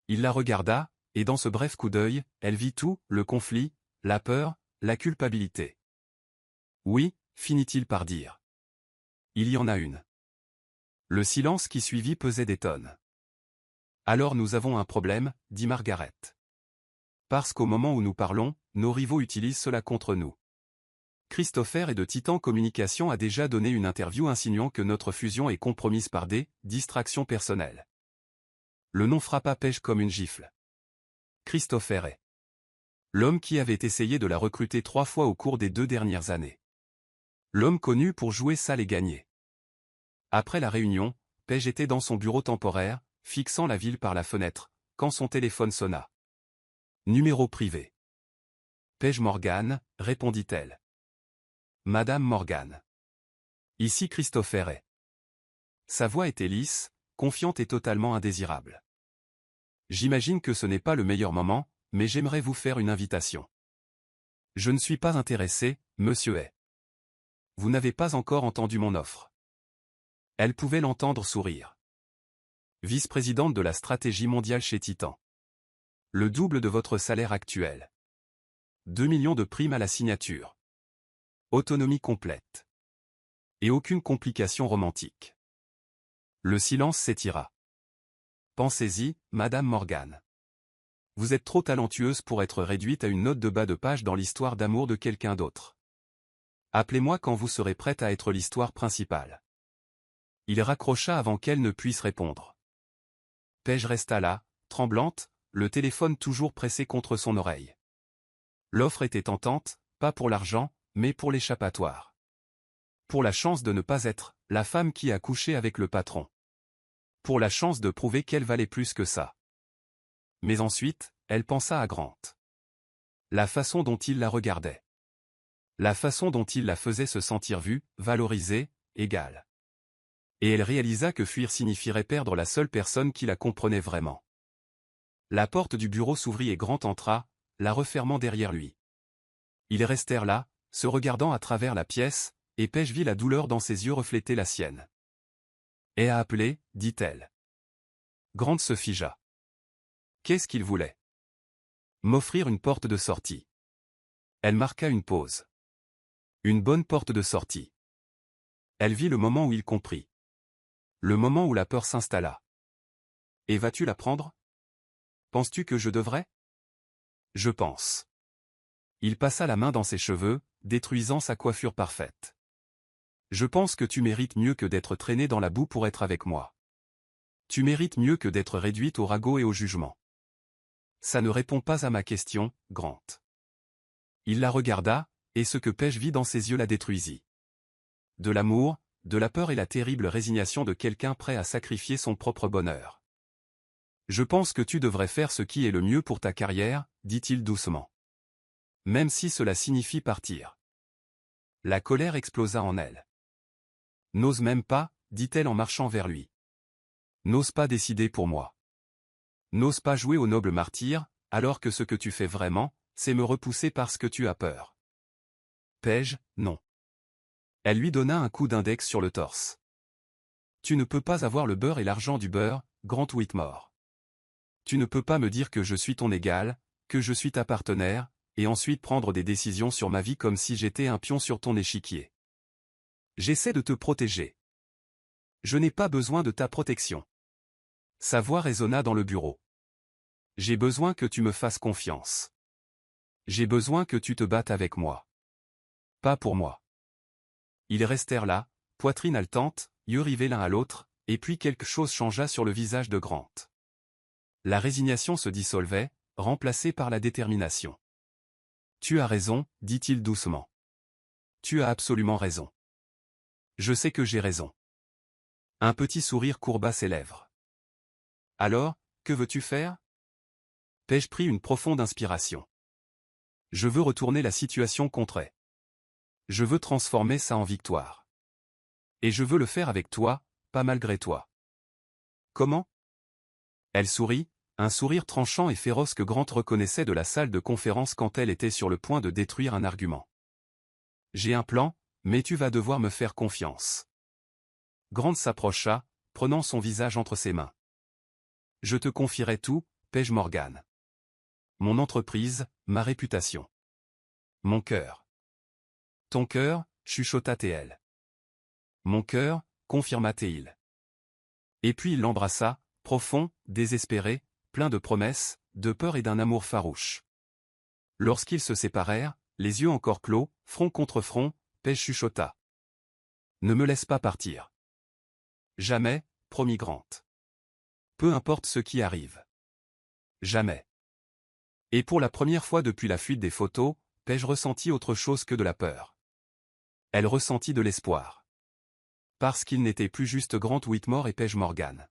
Il la regarda, et dans ce bref coup d'œil, elle vit tout, le conflit, la peur, la culpabilité. Oui, finit-il par dire. Il y en a une. Le silence qui suivit pesait des tonnes. Alors nous avons un problème, dit Margaret. Parce qu'au moment où nous parlons, nos rivaux utilisent cela contre nous. Christopher et de Titan Communication a déjà donné une interview insinuant que notre fusion est compromise par des distractions personnelles. Le nom frappa Paige comme une gifle. Christopher est l'homme qui avait essayé de la recruter 3 fois au cours des 2 dernières années. L'homme connu pour jouer sale et gagner. Après la réunion, Paige était dans son bureau temporaire, fixant la ville par la fenêtre, quand son téléphone sonna. Numéro privé. Paige Morgan, répondit-elle. Madame Morgan. Ici Christopher est. Sa voix était lisse, confiante et totalement indésirable. J'imagine que ce n'est pas le meilleur moment, mais j'aimerais vous faire une invitation. Je ne suis pas intéressé, monsieur est. Vous n'avez pas encore entendu mon offre. Elle pouvait l'entendre sourire. Vice-présidente de la stratégie mondiale chez Titan. Le double de votre salaire actuel. 2 millions de primes à la signature. Autonomie complète. Et aucune complication romantique. Le silence s'étira. Pensez-y, Madame Morgan. Vous êtes trop talentueuse pour être réduite à une note de bas de page dans l'histoire d'amour de quelqu'un d'autre. Appelez-moi quand vous serez prête à être l'histoire principale. Il raccrocha avant qu'elle ne puisse répondre. Paige resta là, tremblante, le téléphone toujours pressé contre son oreille. L'offre était tentante, pas pour l'argent, mais pour l'échappatoire. Pour la chance de ne pas être la femme qui a couché avec le patron. Pour la chance de prouver qu'elle valait plus que ça. Mais ensuite, elle pensa à Grant. La façon dont il la regardait. La façon dont il la faisait se sentir vue, valorisée, égale. Et elle réalisa que fuir signifierait perdre la seule personne qui la comprenait vraiment. La porte du bureau s'ouvrit et Grant entra, la refermant derrière lui. Ils restèrent là, se regardant à travers la pièce, et Paige vit la douleur dans ses yeux refléter la sienne. « Et a appelé, dit-elle. Grant se figea. Qu'est-ce qu'il voulait? M'offrir une porte de sortie. Elle marqua une pause. Une bonne porte de sortie. Elle vit le moment où il comprit. Le moment où la peur s'installa. Et vas-tu la prendre? Penses-tu que je devrais? Je pense. Il passa la main dans ses cheveux, détruisant sa coiffure parfaite. Je pense que tu mérites mieux que d'être traînée dans la boue pour être avec moi. Tu mérites mieux que d'être réduite au ragot et au jugement. Ça ne répond pas à ma question, Grant. Il la regarda, et ce que Paige vit dans ses yeux la détruisit. De l'amour, de la peur et la terrible résignation de quelqu'un prêt à sacrifier son propre bonheur. Je pense que tu devrais faire ce qui est le mieux pour ta carrière, dit-il doucement. Même si cela signifie partir. La colère explosa en elle. N'ose même pas, dit-elle en marchant vers lui. N'ose pas décider pour moi. N'ose pas jouer au noble martyr, alors que ce que tu fais vraiment, c'est me repousser parce que tu as peur. Paige, non. Elle lui donna un coup d'index sur le torse. Tu ne peux pas avoir le beurre et l'argent du beurre, Grant Whitmore. Tu ne peux pas me dire que je suis ton égal, que je suis ta partenaire, et ensuite prendre des décisions sur ma vie comme si j'étais un pion sur ton échiquier. J'essaie de te protéger. Je n'ai pas besoin de ta protection. Sa voix résonna dans le bureau. J'ai besoin que tu me fasses confiance. J'ai besoin que tu te battes avec moi. Pas pour moi. Ils restèrent là, poitrine haletante, yeux rivés l'un à l'autre, et puis quelque chose changea sur le visage de Grant. La résignation se dissolvait, remplacée par la détermination. Tu as raison, dit-il doucement. Tu as absolument raison. Je sais que j'ai raison. Un petit sourire courba ses lèvres. Alors, que veux-tu faire? Paige prit une profonde inspiration. Je veux retourner la situation contre elle. Je veux transformer ça en victoire. Et je veux le faire avec toi, pas malgré toi. Comment? Elle sourit, un sourire tranchant et féroce que Grant reconnaissait de la salle de conférence quand elle était sur le point de détruire un argument. J'ai un plan, mais tu vas devoir me faire confiance. Grant s'approcha, prenant son visage entre ses mains. Je te confierai tout, Paige Morgan. Mon entreprise, ma réputation. Mon cœur. Ton cœur, chuchota T.L. Mon cœur, confirma T.Il. Et puis il l'embrassa, profond, désespéré, plein de promesses, de peur et d'un amour farouche. Lorsqu'ils se séparèrent, les yeux encore clos, front contre front, Paige chuchota. Ne me laisse pas partir. Jamais, promit Grant. Peu importe ce qui arrive. Jamais. Et pour la première fois depuis la fuite des photos, Paige ressentit autre chose que de la peur. Elle ressentit de l'espoir. Parce qu'ils n'étaient plus juste Grant Whitmore et Paige Morgan.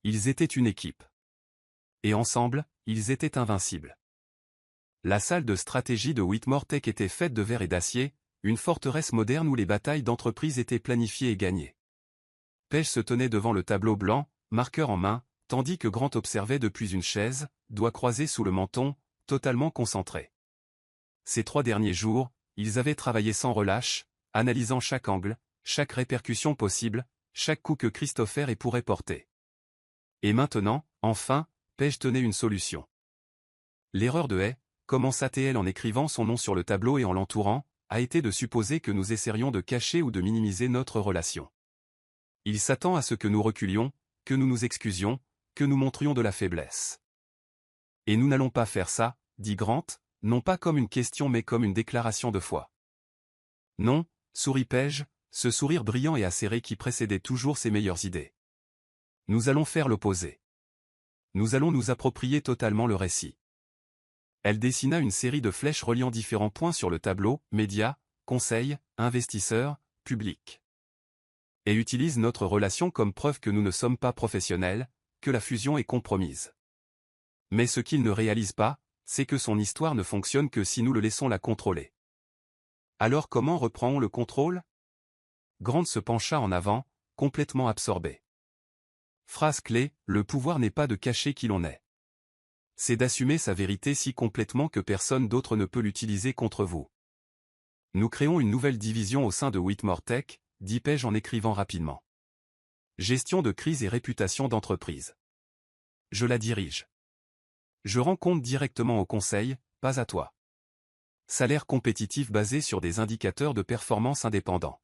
Ils étaient une équipe. Et ensemble, ils étaient invincibles. La salle de stratégie de Whitmore Tech était faite de verre et d'acier, une forteresse moderne où les batailles d'entreprise étaient planifiées et gagnées. Paige se tenait devant le tableau blanc, marqueur en main, tandis que Grant observait depuis une chaise, doigts croisés sous le menton, totalement concentré. Ces 3 derniers jours, ils avaient travaillé sans relâche, analysant chaque angle, chaque répercussion possible, chaque coup que Christopher pourrait porter. Et maintenant, enfin, Paige tenait une solution. L'erreur de Hay, commença T.L. en écrivant son nom sur le tableau et en l'entourant, a été de supposer que nous essaierions de cacher ou de minimiser notre relation. Il s'attend à ce que nous reculions, que nous nous excusions, que nous montrions de la faiblesse. Et nous n'allons pas faire ça, dit Grant, non pas comme une question mais comme une déclaration de foi. Non, sourit Paige, ce sourire brillant et acéré qui précédait toujours ses meilleures idées. Nous allons faire l'opposé. Nous allons nous approprier totalement le récit. Elle dessina une série de flèches reliant différents points sur le tableau, médias, conseils, investisseurs, public. Et utilise notre relation comme preuve que nous ne sommes pas professionnels, que la fusion est compromise. Mais ce qu'il ne réalise pas, c'est que son histoire ne fonctionne que si nous le laissons la contrôler. Alors comment reprend-on le contrôle? Grant se pencha en avant, complètement absorbé. Phrase clé, le pouvoir n'est pas de cacher qui l'on est. C'est d'assumer sa vérité si complètement que personne d'autre ne peut l'utiliser contre vous. Nous créons une nouvelle division au sein de Whitmore Tech, dit Page en écrivant rapidement. Gestion de crise et réputation d'entreprise. Je la dirige. Je rends compte directement au conseil, pas à toi. Salaire compétitif basé sur des indicateurs de performance indépendants.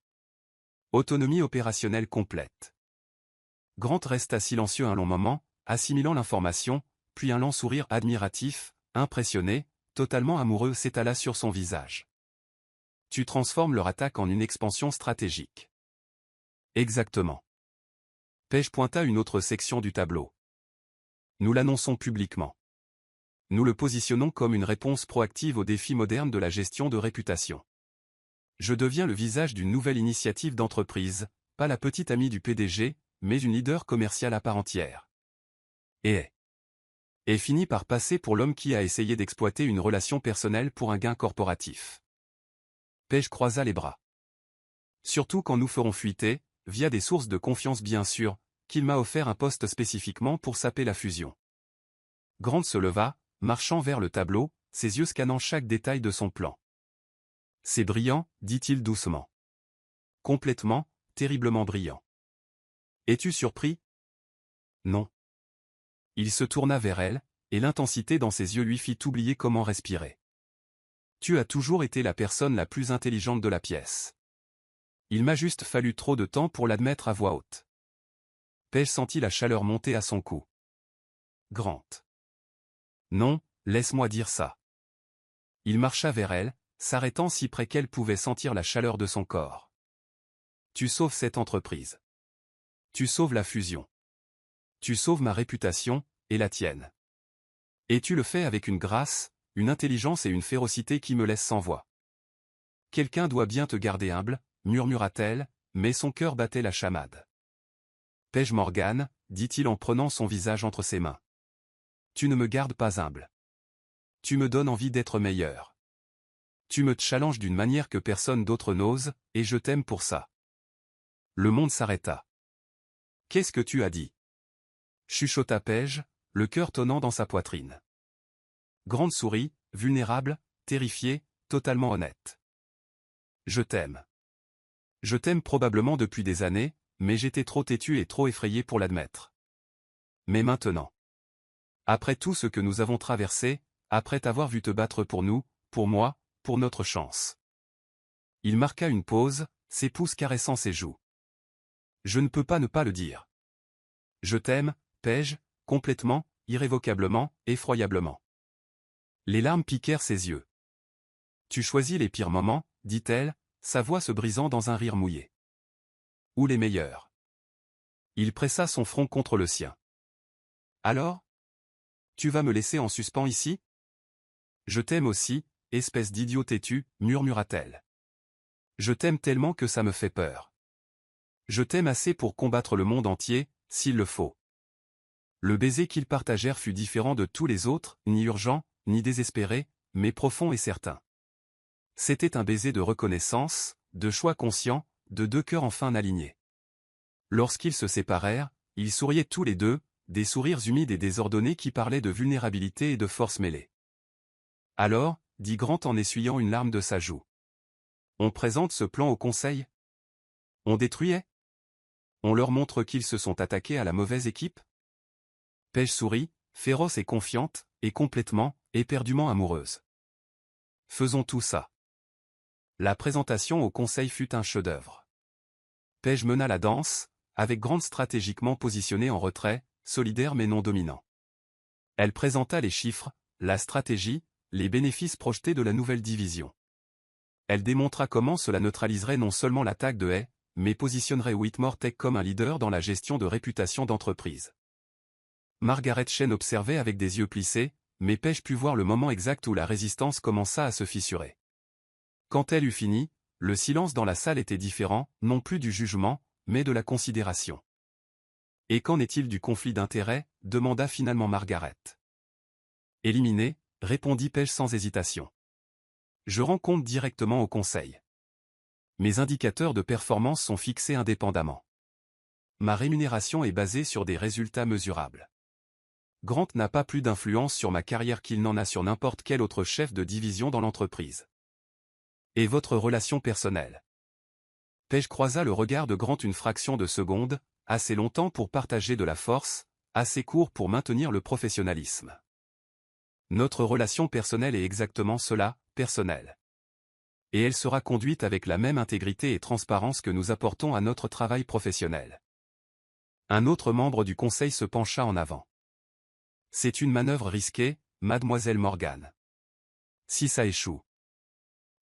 Autonomie opérationnelle complète. Grant resta silencieux un long moment, assimilant l'information, puis un lent sourire admiratif, impressionné, totalement amoureux s'étala sur son visage. Tu transformes leur attaque en une expansion stratégique. Exactement. Page pointa une autre section du tableau. Nous l'annonçons publiquement. Nous le positionnons comme une réponse proactive aux défis modernes de la gestion de réputation. Je deviens le visage d'une nouvelle initiative d'entreprise, pas la petite amie du PDG, mais une leader commerciale à part entière. Et finit par passer pour l'homme qui a essayé d'exploiter une relation personnelle pour un gain corporatif. Page croisa les bras. Surtout quand nous ferons fuiter, via des sources de confiance bien sûr, qu'il m'a offert un poste spécifiquement pour saper la fusion. Grant se leva, marchant vers le tableau, ses yeux scannant chaque détail de son plan. C'est brillant, dit-il doucement. Complètement, terriblement brillant. Es-tu surpris? Non. Il se tourna vers elle, et l'intensité dans ses yeux lui fit oublier comment respirer. Tu as toujours été la personne la plus intelligente de la pièce. Il m'a juste fallu trop de temps pour l'admettre à voix haute. Page sentit la chaleur monter à son cou. Grant. Non, laisse-moi dire ça. Il marcha vers elle, s'arrêtant si près qu'elle pouvait sentir la chaleur de son corps. Tu sauves cette entreprise. Tu sauves la fusion. Tu sauves ma réputation, et la tienne. Et tu le fais avec une grâce, une intelligence et une férocité qui me laissent sans voix. Quelqu'un doit bien te garder humble, murmura-t-elle, mais son cœur battait la chamade. Page Morgan, dit-il en prenant son visage entre ses mains. Tu ne me gardes pas humble. Tu me donnes envie d'être meilleur. Tu me challenges d'une manière que personne d'autre n'ose, et je t'aime pour ça. Le monde s'arrêta. Qu'est-ce que tu as dit? Chuchota Page, le cœur tonnant dans sa poitrine. Grant sourit, vulnérable, terrifié, totalement honnête. Je t'aime. Je t'aime probablement depuis des années, mais j'étais trop têtu et trop effrayé pour l'admettre. Mais maintenant. Après tout ce que nous avons traversé, après t'avoir vu te battre pour nous, pour moi, pour notre chance. Il marqua une pause, ses pouces caressant ses joues. Je ne peux pas ne pas le dire. Je t'aime, Page, complètement, irrévocablement, effroyablement. Les larmes piquèrent ses yeux. Tu choisis les pires moments, dit-elle, sa voix se brisant dans un rire mouillé. Ou les meilleurs. Il pressa son front contre le sien. Alors? Tu vas me laisser en suspens ici? Je t'aime aussi, espèce d'idiot têtu, murmura-t-elle. Je t'aime tellement que ça me fait peur. Je t'aime assez pour combattre le monde entier, s'il le faut. Le baiser qu'ils partagèrent fut différent de tous les autres, ni urgent, ni désespéré, mais profond et certain. C'était un baiser de reconnaissance, de choix conscient, de deux cœurs enfin alignés. Lorsqu'ils se séparèrent, ils souriaient tous les deux, des sourires humides et désordonnés qui parlaient de vulnérabilité et de force mêlée. Alors, dit Grant en essuyant une larme de sa joue. On présente ce plan au conseil? On détruisait? On leur montre qu'ils se sont attaqués à la mauvaise équipe? Page sourit, féroce et confiante, et complètement, éperdument amoureuse. Faisons tout ça. La présentation au conseil fut un chef-d'œuvre. Page mena la danse, avec Grant stratégiquement positionné en retrait, solidaire mais non dominant. Elle présenta les chiffres, la stratégie, les bénéfices projetés de la nouvelle division. Elle démontra comment cela neutraliserait non seulement l'attaque de Hay, mais positionnerait Whitmore Tech comme un leader dans la gestion de réputation d'entreprise. Margaret Chen observait avec des yeux plissés, mais Page put voir le moment exact où la résistance commença à se fissurer. Quand elle eut fini, le silence dans la salle était différent, non plus du jugement, mais de la considération. Et qu'en est-il du conflit d'intérêts? Demanda finalement Margaret. Éliminé, répondit Page sans hésitation. Je rends compte directement au conseil. Mes indicateurs de performance sont fixés indépendamment. Ma rémunération est basée sur des résultats mesurables. Grant n'a pas plus d'influence sur ma carrière qu'il n'en a sur n'importe quel autre chef de division dans l'entreprise. Et votre relation personnelle? Paige croisa le regard de Grant une fraction de seconde, assez longtemps pour partager de la force, assez court pour maintenir le professionnalisme. Notre relation personnelle est exactement cela, personnelle. Et elle sera conduite avec la même intégrité et transparence que nous apportons à notre travail professionnel. Un autre membre du conseil se pencha en avant. C'est une manœuvre risquée, mademoiselle Morgan. Si ça échoue.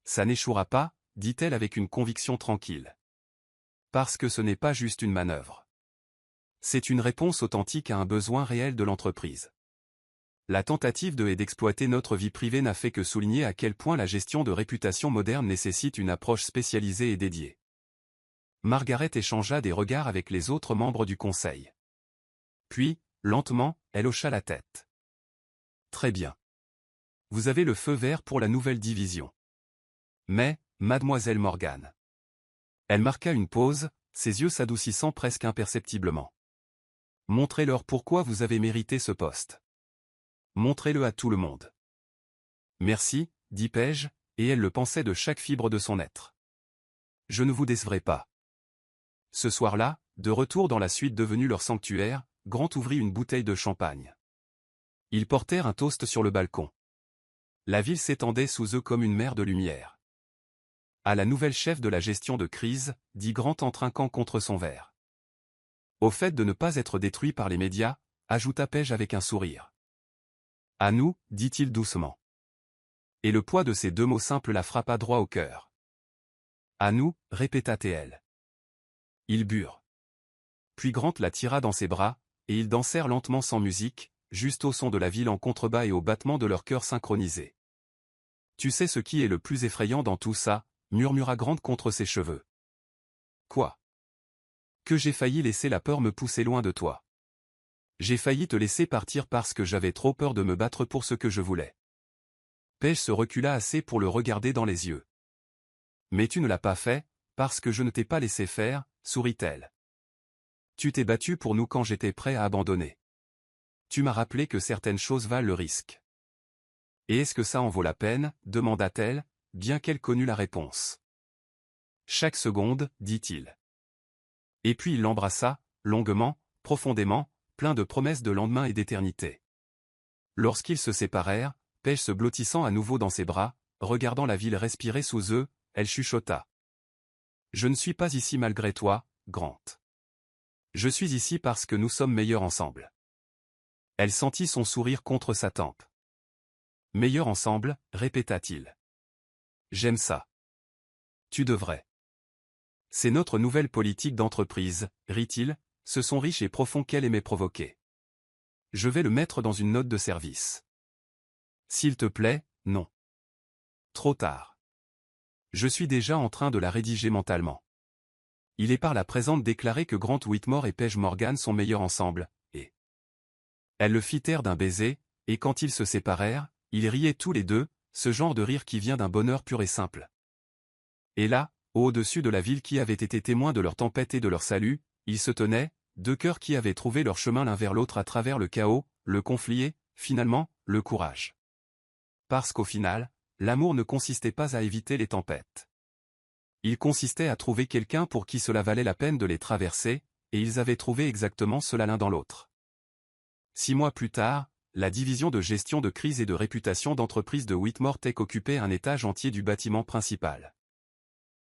Ça n'échouera pas, dit-elle avec une conviction tranquille. Parce que ce n'est pas juste une manœuvre. C'est une réponse authentique à un besoin réel de l'entreprise. La tentative de et d'exploiter notre vie privée n'a fait que souligner à quel point la gestion de réputation moderne nécessite une approche spécialisée et dédiée. Margaret échangea des regards avec les autres membres du conseil. Puis, lentement, elle hocha la tête. Très bien. Vous avez le feu vert pour la nouvelle division. Mais, mademoiselle Morgan. Elle marqua une pause, ses yeux s'adoucissant presque imperceptiblement. Montrez-leur pourquoi vous avez mérité ce poste. Montrez-le à tout le monde. Merci, dit Paige, et elle le pensait de chaque fibre de son être. Je ne vous décevrai pas. Ce soir-là, de retour dans la suite devenue leur sanctuaire, Grant ouvrit une bouteille de champagne. Ils portèrent un toast sur le balcon. La ville s'étendait sous eux comme une mer de lumière. À la nouvelle chef de la gestion de crise, dit Grant en trinquant contre son verre. Au fait de ne pas être détruit par les médias, ajouta Paige avec un sourire. À nous, dit-il doucement. Et le poids de ces deux mots simples la frappa droit au cœur. À nous, répéta-t-elle. Ils burent. Puis Grant la tira dans ses bras, et ils dansèrent lentement sans musique, juste au son de la ville en contrebas et au battement de leurs cœurs synchronisés. Tu sais ce qui est le plus effrayant dans tout ça, murmura Grant contre ses cheveux. Quoi? Que j'ai failli laisser la peur me pousser loin de toi. J'ai failli te laisser partir parce que j'avais trop peur de me battre pour ce que je voulais. Paige se recula assez pour le regarder dans les yeux. Mais tu ne l'as pas fait, parce que je ne t'ai pas laissé faire, sourit-elle. Tu t'es battu pour nous quand j'étais prêt à abandonner. Tu m'as rappelé que certaines choses valent le risque. Et est-ce que ça en vaut la peine, demanda-t-elle, bien qu'elle connût la réponse. Chaque seconde, dit-il. Et puis il l'embrassa, longuement, profondément, plein de promesses de lendemain et d'éternité. Lorsqu'ils se séparèrent, Paige se blottissant à nouveau dans ses bras, regardant la ville respirer sous eux, elle chuchota. Je ne suis pas ici malgré toi, Grant. Je suis ici parce que nous sommes meilleurs ensemble. Elle sentit son sourire contre sa tempe. Meilleurs ensemble, répéta-t-il. J'aime ça. Tu devrais. C'est notre nouvelle politique d'entreprise, rit-il, ce son riche et profond qu'elle aimait provoquer. Je vais le mettre dans une note de service. S'il te plaît, non. Trop tard. Je suis déjà en train de la rédiger mentalement. Il est par la présente déclaré que Grant Whitmore et Paige Morgan sont meilleurs ensemble, et... Elle le fit taire d'un baiser, et quand ils se séparèrent, ils riaient tous les deux, ce genre de rire qui vient d'un bonheur pur et simple. Et là, au-dessus de la ville qui avait été témoin de leur tempête et de leur salut, ils se tenaient, deux cœurs qui avaient trouvé leur chemin l'un vers l'autre à travers le chaos, le conflit et, finalement, le courage. Parce qu'au final, l'amour ne consistait pas à éviter les tempêtes. Il consistait à trouver quelqu'un pour qui cela valait la peine de les traverser, et ils avaient trouvé exactement cela l'un dans l'autre. 6 mois plus tard, la division de gestion de crise et de réputation d'entreprise de Whitmore Tech occupait un étage entier du bâtiment principal.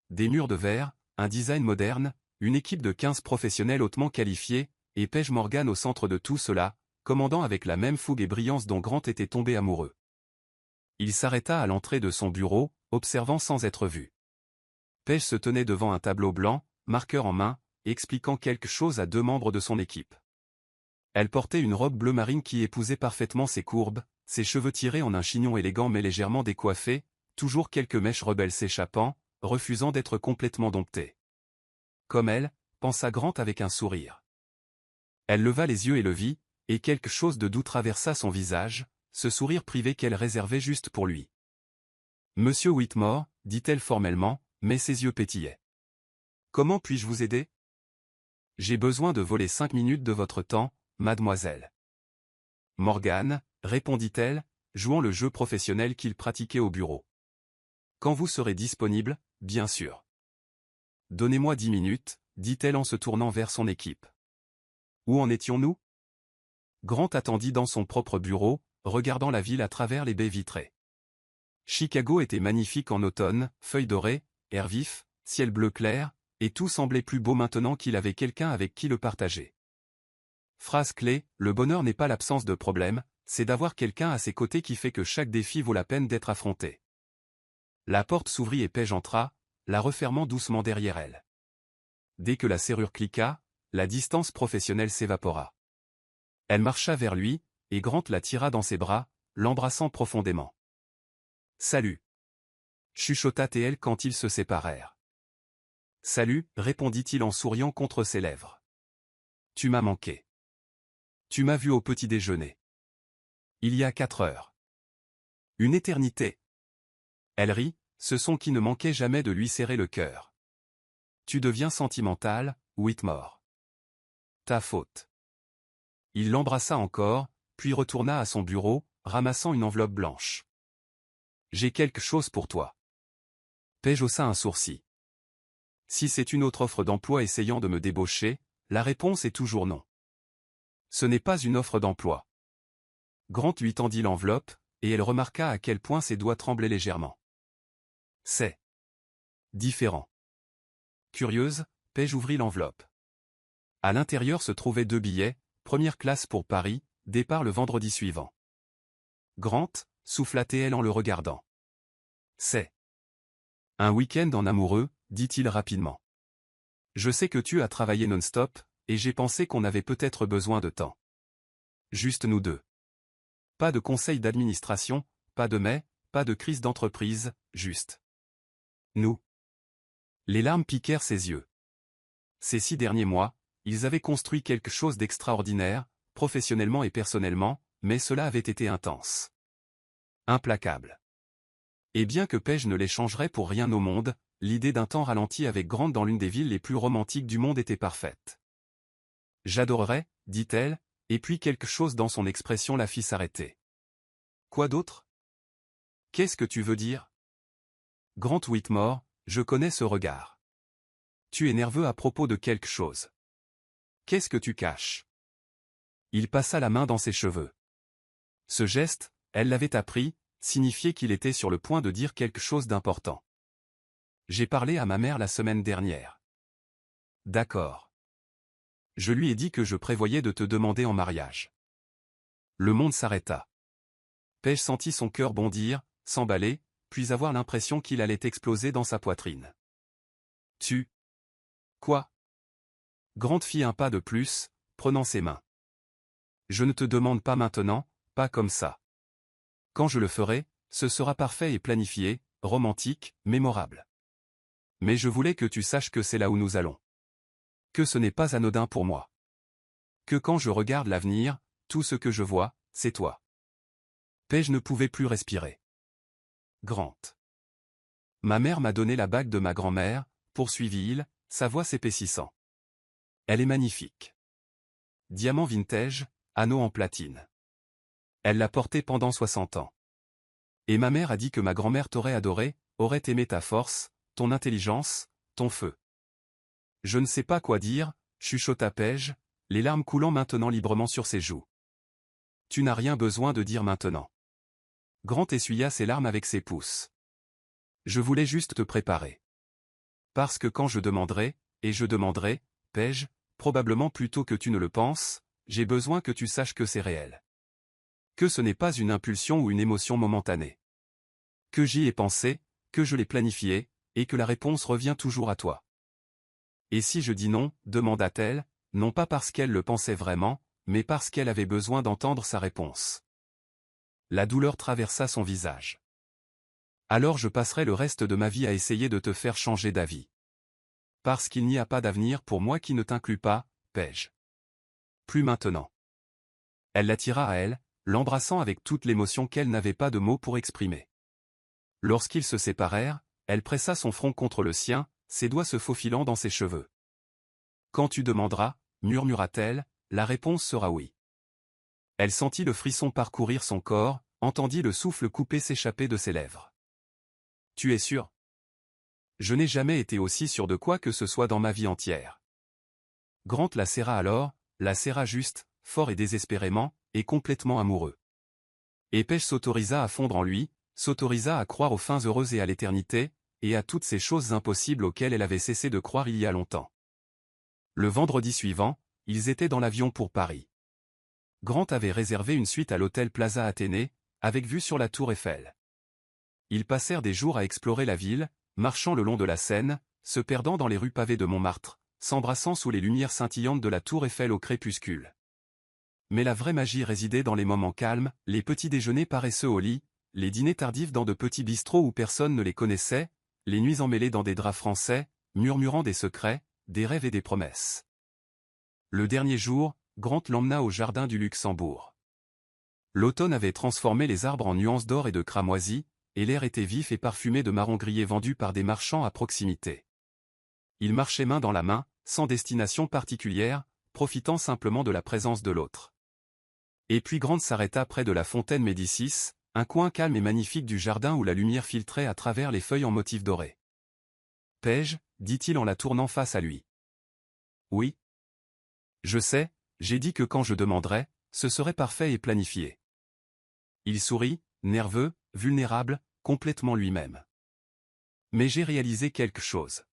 Des murs de verre, un design moderne, une équipe de 15 professionnels hautement qualifiés, et Paige Morgan au centre de tout cela, commandant avec la même fougue et brillance dont Grant était tombé amoureux. Il s'arrêta à l'entrée de son bureau, observant sans être vu. Paige se tenait devant un tableau blanc, marqueur en main, expliquant quelque chose à 2 membres de son équipe. Elle portait une robe bleu marine qui épousait parfaitement ses courbes, ses cheveux tirés en un chignon élégant mais légèrement décoiffé, toujours quelques mèches rebelles s'échappant, refusant d'être complètement domptées. Comme elle, pensa Grant avec un sourire. Elle leva les yeux et le vit, et quelque chose de doux traversa son visage, ce sourire privé qu'elle réservait juste pour lui. Monsieur Whitmore, dit-elle formellement, mais ses yeux pétillaient. Comment puis-je vous aider? J'ai besoin de voler 5 minutes de votre temps, mademoiselle. Morgan, répondit-elle, jouant le jeu professionnel qu'il pratiquait au bureau. Quand vous serez disponible, bien sûr. Donnez-moi 10 minutes, dit-elle en se tournant vers son équipe. Où en étions-nous? Grant attendit dans son propre bureau, regardant la ville à travers les baies vitrées. Chicago était magnifique en automne, feuilles dorées, air vif, ciel bleu clair, et tout semblait plus beau maintenant qu'il avait quelqu'un avec qui le partager. Phrase clé, le bonheur n'est pas l'absence de problème, c'est d'avoir quelqu'un à ses côtés qui fait que chaque défi vaut la peine d'être affronté. La porte s'ouvrit et Paige entra, la refermant doucement derrière elle. Dès que la serrure cliqua, la distance professionnelle s'évapora. Elle marcha vers lui, et Grant la tira dans ses bras, l'embrassant profondément. « Salut !» chuchota-t-elle quand ils se séparèrent. « Salut !» répondit-il en souriant contre ses lèvres. « Tu m'as manqué. Tu m'as vu au petit déjeuner. Il y a 4 heures. Une éternité. » Elle rit, ce son qui ne manquait jamais de lui serrer le cœur. « Tu deviens sentimental, Whitmore. Ta faute. » Il l'embrassa encore, puis retourna à son bureau, ramassant une enveloppe blanche. « J'ai quelque chose pour toi. » Paige haussa un sourcil. « Si c'est une autre offre d'emploi essayant de me débaucher, la réponse est toujours non. » Ce n'est pas une offre d'emploi. Grant lui tendit l'enveloppe, et elle remarqua à quel point ses doigts tremblaient légèrement. C'est différent. Curieuse, Paige ouvrit l'enveloppe. À l'intérieur se trouvaient 2 billets, première classe pour Paris, départ le vendredi suivant. Grant, souffla-t-elle en le regardant. C'est un week-end en amoureux, dit-il rapidement. Je sais que tu as travaillé non-stop, et j'ai pensé qu'on avait peut-être besoin de temps. Juste nous deux. Pas de conseil d'administration, pas de mais, pas de crise d'entreprise, juste nous. Les larmes piquèrent ses yeux. Ces 6 derniers mois, ils avaient construit quelque chose d'extraordinaire, professionnellement et personnellement, mais cela avait été intense. Implacable. Et bien que Paige ne les changerait pour rien au monde, l'idée d'un temps ralenti avec Grant dans l'une des villes les plus romantiques du monde était parfaite. J'adorerais, dit-elle, et puis quelque chose dans son expression la fit s'arrêter. Quoi d'autre? Qu'est-ce que tu veux dire? Grant Whitmore, je connais ce regard. Tu es nerveux à propos de quelque chose. Qu'est-ce que tu caches? Il passa la main dans ses cheveux. Ce geste, elle l'avait appris, signifiait qu'il était sur le point de dire quelque chose d'important. J'ai parlé à ma mère la semaine dernière. D'accord. Je lui ai dit que je prévoyais de te demander en mariage. Le monde s'arrêta. Paige sentit son cœur bondir, s'emballer, puis avoir l'impression qu'il allait exploser dans sa poitrine. Tu? Quoi? Grant fit un pas de plus, prenant ses mains. Je ne te demande pas maintenant, pas comme ça. Quand je le ferai, ce sera parfait et planifié, romantique, mémorable. Mais je voulais que tu saches que c'est là où nous allons. Que ce n'est pas anodin pour moi. Que quand je regarde l'avenir, tout ce que je vois, c'est toi. Paige ne pouvait plus respirer. Grant. Ma mère m'a donné la bague de ma grand-mère, poursuivit-il, sa voix s'épaississant. Elle est magnifique. Diamant vintage, anneau en platine. Elle l'a portée pendant 60 ans. Et ma mère a dit que ma grand-mère t'aurait adoré, aurait aimé ta force, ton intelligence, ton feu. Je ne sais pas quoi dire, chuchota Paige, les larmes coulant maintenant librement sur ses joues. Tu n'as rien besoin de dire maintenant. Grant essuya ses larmes avec ses pouces. Je voulais juste te préparer. Parce que quand je demanderai, et je demanderai, Paige, probablement plus tôt que tu ne le penses, j'ai besoin que tu saches que c'est réel. Que ce n'est pas une impulsion ou une émotion momentanée. Que j'y ai pensé, que je l'ai planifié, et que la réponse revient toujours à toi. Et si je dis non, demanda-t-elle, non pas parce qu'elle le pensait vraiment, mais parce qu'elle avait besoin d'entendre sa réponse. La douleur traversa son visage. Alors je passerai le reste de ma vie à essayer de te faire changer d'avis. Parce qu'il n'y a pas d'avenir pour moi qui ne t'inclut pas, Paige. Plus maintenant. Elle l'attira à elle, l'embrassant avec toute l'émotion qu'elle n'avait pas de mots pour exprimer. Lorsqu'ils se séparèrent, elle pressa son front contre le sien, ses doigts se faufilant dans ses cheveux. Quand tu demanderas, murmura-t-elle, la réponse sera oui. Elle sentit le frisson parcourir son corps, entendit le souffle coupé s'échapper de ses lèvres. « Tu es sûr ? » « Je n'ai jamais été aussi sûr de quoi que ce soit dans ma vie entière. » Grant la serra alors, la serra juste, fort et désespérément, et complètement amoureux. Et Paige s'autorisa à fondre en lui, s'autorisa à croire aux fins heureuses et à l'éternité, et à toutes ces choses impossibles auxquelles elle avait cessé de croire il y a longtemps. Le vendredi suivant, ils étaient dans l'avion pour Paris. Grant avait réservé une suite à l'hôtel Plaza Athénée, avec vue sur la tour Eiffel. Ils passèrent des jours à explorer la ville, marchant le long de la Seine, se perdant dans les rues pavées de Montmartre, s'embrassant sous les lumières scintillantes de la tour Eiffel au crépuscule. Mais la vraie magie résidait dans les moments calmes, les petits déjeuners paresseux au lit, les dîners tardifs dans de petits bistrots où personne ne les connaissait, les nuits emmêlées dans des draps français, murmurant des secrets, des rêves et des promesses. Le dernier jour, Grant l'emmena au jardin du Luxembourg. L'automne avait transformé les arbres en nuances d'or et de cramoisi, et l'air était vif et parfumé de marrons grillés vendus par des marchands à proximité. Ils marchaient main dans la main, sans destination particulière, profitant simplement de la présence de l'autre. Et puis Grant s'arrêta près de la fontaine Médicis, un coin calme et magnifique du jardin où la lumière filtrait à travers les feuilles en motifs dorés. « Paige, dit-il en la tournant face à lui. « Oui. Je sais, j'ai dit que quand je demanderais, ce serait parfait et planifié. » Il sourit, nerveux, vulnérable, complètement lui-même. « Mais j'ai réalisé quelque chose.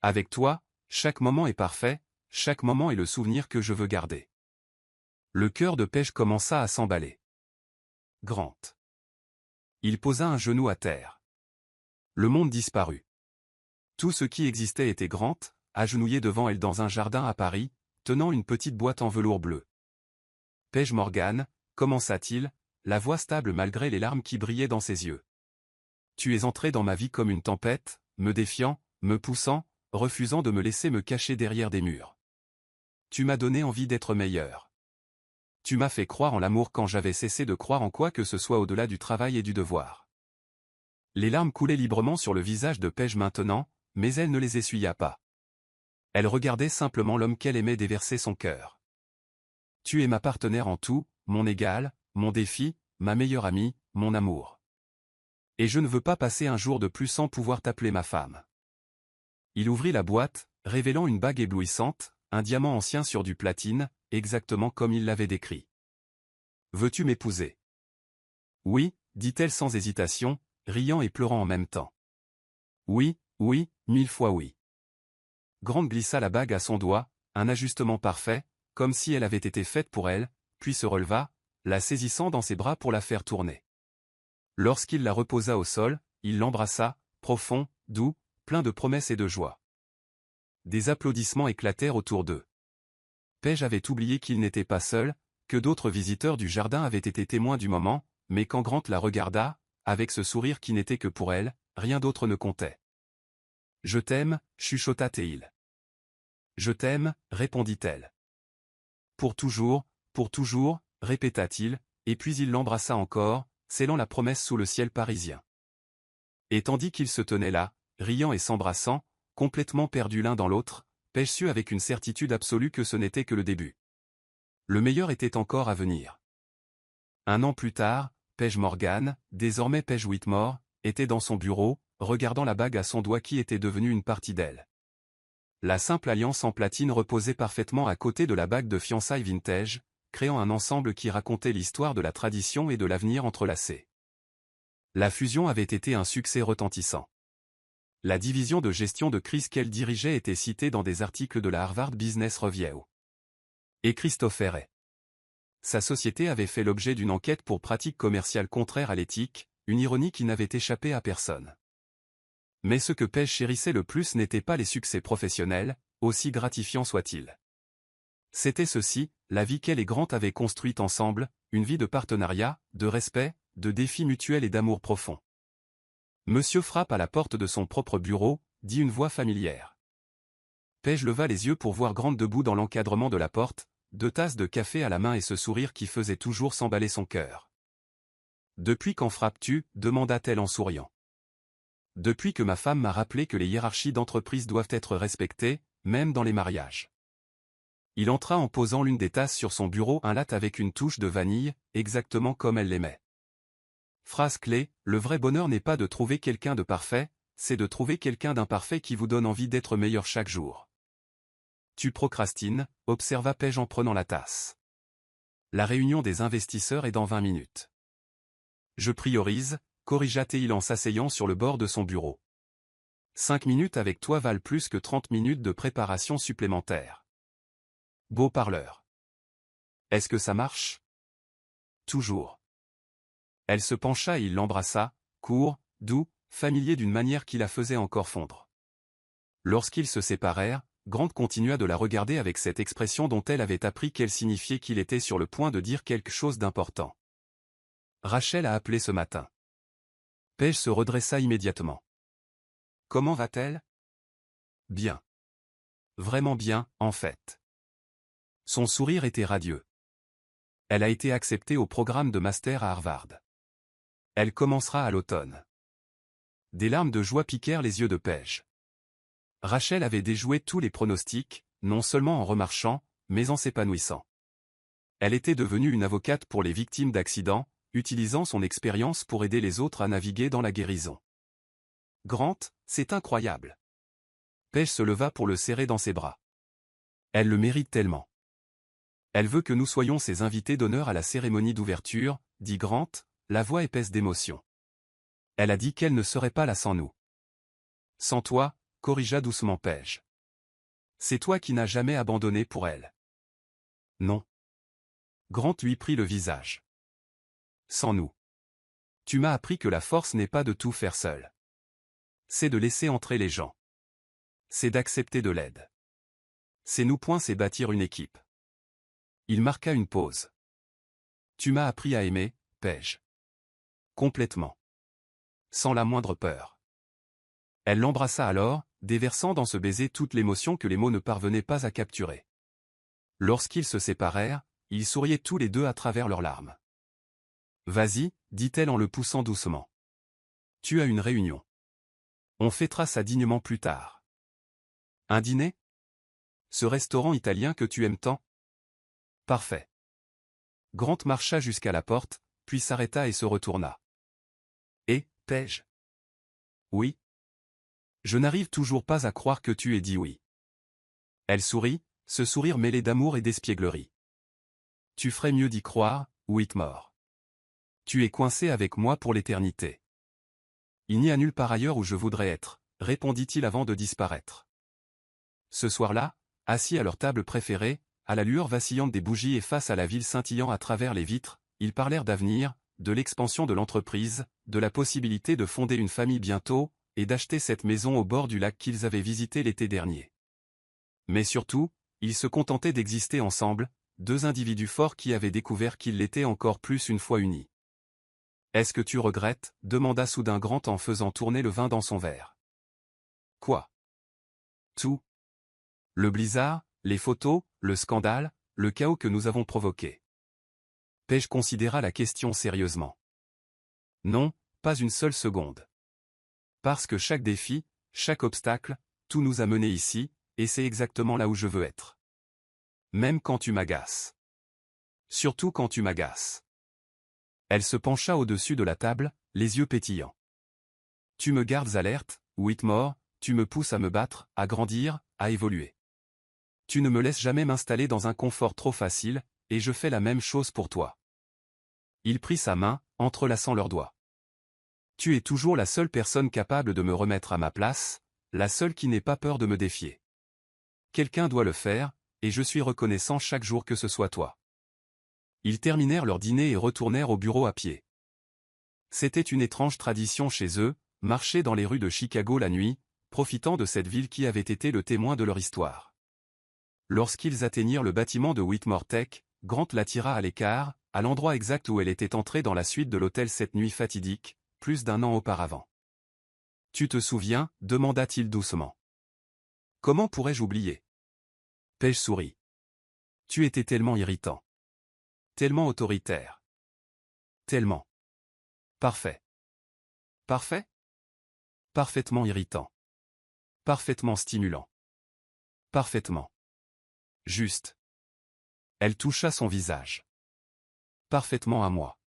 Avec toi, chaque moment est parfait, chaque moment est le souvenir que je veux garder. » Le cœur de Paige commença à s'emballer. Grant. Il posa un genou à terre. Le monde disparut. Tout ce qui existait était Grant, agenouillé devant elle dans un jardin à Paris, tenant une petite boîte en velours bleu. « Paige Morgan, commença-t-il, la voix stable malgré les larmes qui brillaient dans ses yeux. Tu es entré dans ma vie comme une tempête, me défiant, me poussant, refusant de me laisser me cacher derrière des murs. Tu m'as donné envie d'être meilleur. Tu m'as fait croire en l'amour quand j'avais cessé de croire en quoi que ce soit au-delà du travail et du devoir. » Les larmes coulaient librement sur le visage de Paige maintenant, mais elle ne les essuya pas. Elle regardait simplement l'homme qu'elle aimait déverser son cœur. « Tu es ma partenaire en tout, mon égal, mon défi, ma meilleure amie, mon amour. Et je ne veux pas passer un jour de plus sans pouvoir t'appeler ma femme. » Il ouvrit la boîte, révélant une bague éblouissante, un diamant ancien sur du platine, exactement comme il l'avait décrit. « Veux-tu m'épouser ? » « Oui, dit-elle sans hésitation, riant et pleurant en même temps. « Oui, oui, 1000 fois oui. » Grant glissa la bague à son doigt, un ajustement parfait, comme si elle avait été faite pour elle, puis se releva, la saisissant dans ses bras pour la faire tourner. Lorsqu'il la reposa au sol, il l'embrassa, profond, doux, plein de promesses et de joie. Des applaudissements éclatèrent autour d'eux. Paige avait oublié qu'il n'était pas seul, que d'autres visiteurs du jardin avaient été témoins du moment, mais quand Grant la regarda, avec ce sourire qui n'était que pour elle, rien d'autre ne comptait. « Je t'aime, chuchota Théil. »« Je t'aime, répondit-elle. »« Pour toujours, répéta-t-il, et puis il l'embrassa encore, scellant la promesse sous le ciel parisien. Et tandis qu'ils se tenaient là, riant et s'embrassant, complètement perdus l'un dans l'autre, Paige sut avec une certitude absolue que ce n'était que le début. Le meilleur était encore à venir. Un an plus tard, Paige Morgan, désormais Paige Whitmore, était dans son bureau, regardant la bague à son doigt qui était devenue une partie d'elle. La simple alliance en platine reposait parfaitement à côté de la bague de fiançailles vintage, créant un ensemble qui racontait l'histoire de la tradition et de l'avenir entrelacés. La fusion avait été un succès retentissant. La division de gestion de crise qu'elle dirigeait était citée dans des articles de la Harvard Business Review. Et Christopher Wray. Sa société avait fait l'objet d'une enquête pour pratiques commerciales contraires à l'éthique, une ironie qui n'avait échappé à personne. Mais ce que Paige chérissait le plus n'était pas les succès professionnels, aussi gratifiants soient-ils. C'était ceci, la vie qu'elle et Grant avaient construite ensemble, une vie de partenariat, de respect, de défis mutuels et d'amour profond. Monsieur frappe à la porte de son propre bureau, dit une voix familière. Paige leva les yeux pour voir Grant debout dans l'encadrement de la porte, 2 tasses de café à la main et ce sourire qui faisait toujours s'emballer son cœur. « Depuis quand frappes-tu ? demanda-t-elle en souriant. « Depuis que ma femme m'a rappelé que les hiérarchies d'entreprise doivent être respectées, même dans les mariages. » Il entra en posant l'une des tasses sur son bureau, un latte avec une touche de vanille, exactement comme elle l'aimait. Phrase clé, le vrai bonheur n'est pas de trouver quelqu'un de parfait, c'est de trouver quelqu'un d'imparfait qui vous donne envie d'être meilleur chaque jour. Tu procrastines, observa Paige en prenant la tasse. La réunion des investisseurs est dans 20 minutes. Je priorise, corrigea Teil en s'asseyant sur le bord de son bureau. 5 minutes avec toi valent plus que 30 minutes de préparation supplémentaire. Beau parleur. Est-ce que ça marche? Toujours. Elle se pencha et il l'embrassa, court, doux, familier d'une manière qui la faisait encore fondre. Lorsqu'ils se séparèrent, Grant continua de la regarder avec cette expression dont elle avait appris qu'elle signifiait qu'il était sur le point de dire quelque chose d'important. Rachel a appelé ce matin. Paige se redressa immédiatement. Comment va-t-elle? Bien. Vraiment bien, en fait. Son sourire était radieux. Elle a été acceptée au programme de master à Harvard. Elle commencera à l'automne. Des larmes de joie piquèrent les yeux de Paige. Rachel avait déjoué tous les pronostics, non seulement en remarchant, mais en s'épanouissant. Elle était devenue une avocate pour les victimes d'accidents, utilisant son expérience pour aider les autres à naviguer dans la guérison. Grant, c'est incroyable. Paige se leva pour le serrer dans ses bras. Elle le mérite tellement. Elle veut que nous soyons ses invités d'honneur à la cérémonie d'ouverture, dit Grant, la voix épaisse d'émotion. Elle a dit qu'elle ne serait pas là sans nous. Sans toi, corrigea doucement Paige. C'est toi qui n'as jamais abandonné pour elle. Non. Grant lui prit le visage. Sans nous. Tu m'as appris que la force n'est pas de tout faire seul. C'est de laisser entrer les gens. C'est d'accepter de l'aide. C'est nous. C'est bâtir une équipe. Il marqua une pause. Tu m'as appris à aimer, Paige. Complètement. Sans la moindre peur. Elle l'embrassa alors, déversant dans ce baiser toute l'émotion que les mots ne parvenaient pas à capturer. Lorsqu'ils se séparèrent, ils souriaient tous les deux à travers leurs larmes. Vas-y, dit-elle en le poussant doucement. Tu as une réunion. On fêtera ça dignement plus tard. Un dîner? Ce restaurant italien que tu aimes tant? Parfait. Grant marcha jusqu'à la porte, puis s'arrêta et se retourna. Et, Paige? Oui. Je n'arrive toujours pas à croire que tu aies dit oui. Elle sourit, ce sourire mêlé d'amour et d'espièglerie. Tu ferais mieux d'y croire, Whitmore. Tu es coincé avec moi pour l'éternité. Il n'y a nulle part ailleurs où je voudrais être, répondit-il avant de disparaître. Ce soir-là, assis à leur table préférée, à la lueur vacillante des bougies et face à la ville scintillant à travers les vitres, ils parlèrent d'avenir, de l'expansion de l'entreprise, de la possibilité de fonder une famille bientôt, et d'acheter cette maison au bord du lac qu'ils avaient visité l'été dernier. Mais surtout, ils se contentaient d'exister ensemble, deux individus forts qui avaient découvert qu'ils l'étaient encore plus une fois unis. « Est-ce que tu regrettes » demanda soudain Grant en faisant tourner le vin dans son verre. « Quoi ? » Tout. Le blizzard, les photos, le scandale, le chaos que nous avons provoqué. Paige considéra la question sérieusement. Non, pas une seule seconde. Parce que chaque défi, chaque obstacle, tout nous a menés ici, et c'est exactement là où je veux être. Même quand tu m'agaces. Surtout quand tu m'agaces. Elle se pencha au-dessus de la table, les yeux pétillants. Tu me gardes alerte, Whitmore, tu me pousses à me battre, à grandir, à évoluer. Tu ne me laisses jamais m'installer dans un confort trop facile, et je fais la même chose pour toi. Il prit sa main, entrelaçant leurs doigts. Tu es toujours la seule personne capable de me remettre à ma place, la seule qui n'ait pas peur de me défier. Quelqu'un doit le faire, et je suis reconnaissant chaque jour que ce soit toi. Ils terminèrent leur dîner et retournèrent au bureau à pied. C'était une étrange tradition chez eux, marcher dans les rues de Chicago la nuit, profitant de cette ville qui avait été le témoin de leur histoire. Lorsqu'ils atteignirent le bâtiment de Whitmore Tech, Grant l'attira à l'écart, à l'endroit exact où elle était entrée dans la suite de l'hôtel cette nuit fatidique, plus d'1 an auparavant. « Tu te souviens » demanda-t-il doucement. « Comment pourrais-je oublier ?» Paige sourit. « Tu étais tellement irritant. Tellement autoritaire. Tellement. Parfait. Parfait? Parfaitement irritant. Parfaitement stimulant. Parfaitement. Juste. Elle toucha son visage. Parfaitement à moi.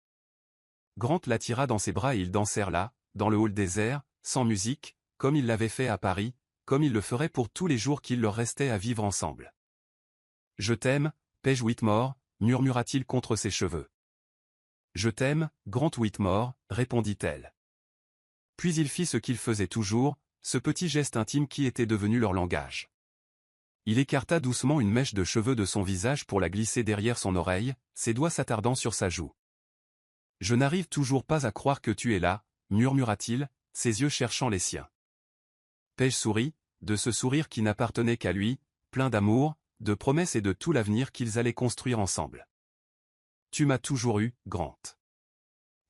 Grant l'attira dans ses bras et ils dansèrent là, dans le hall désert, sans musique, comme il l'avait fait à Paris, comme il le ferait pour tous les jours qu'il leur restait à vivre ensemble. « Je t'aime, Paige Whitmore, murmura-t-il contre ses cheveux. « Je t'aime, Grant Whitmore, répondit-elle. Puis il fit ce qu'il faisait toujours, ce petit geste intime qui était devenu leur langage. Il écarta doucement une mèche de cheveux de son visage pour la glisser derrière son oreille, ses doigts s'attardant sur sa joue. « Je n'arrive toujours pas à croire que tu es là, murmura-t-il, ses yeux cherchant les siens. Paige sourit, de ce sourire qui n'appartenait qu'à lui, plein d'amour, de promesses et de tout l'avenir qu'ils allaient construire ensemble. Tu m'as toujours eu, Grant.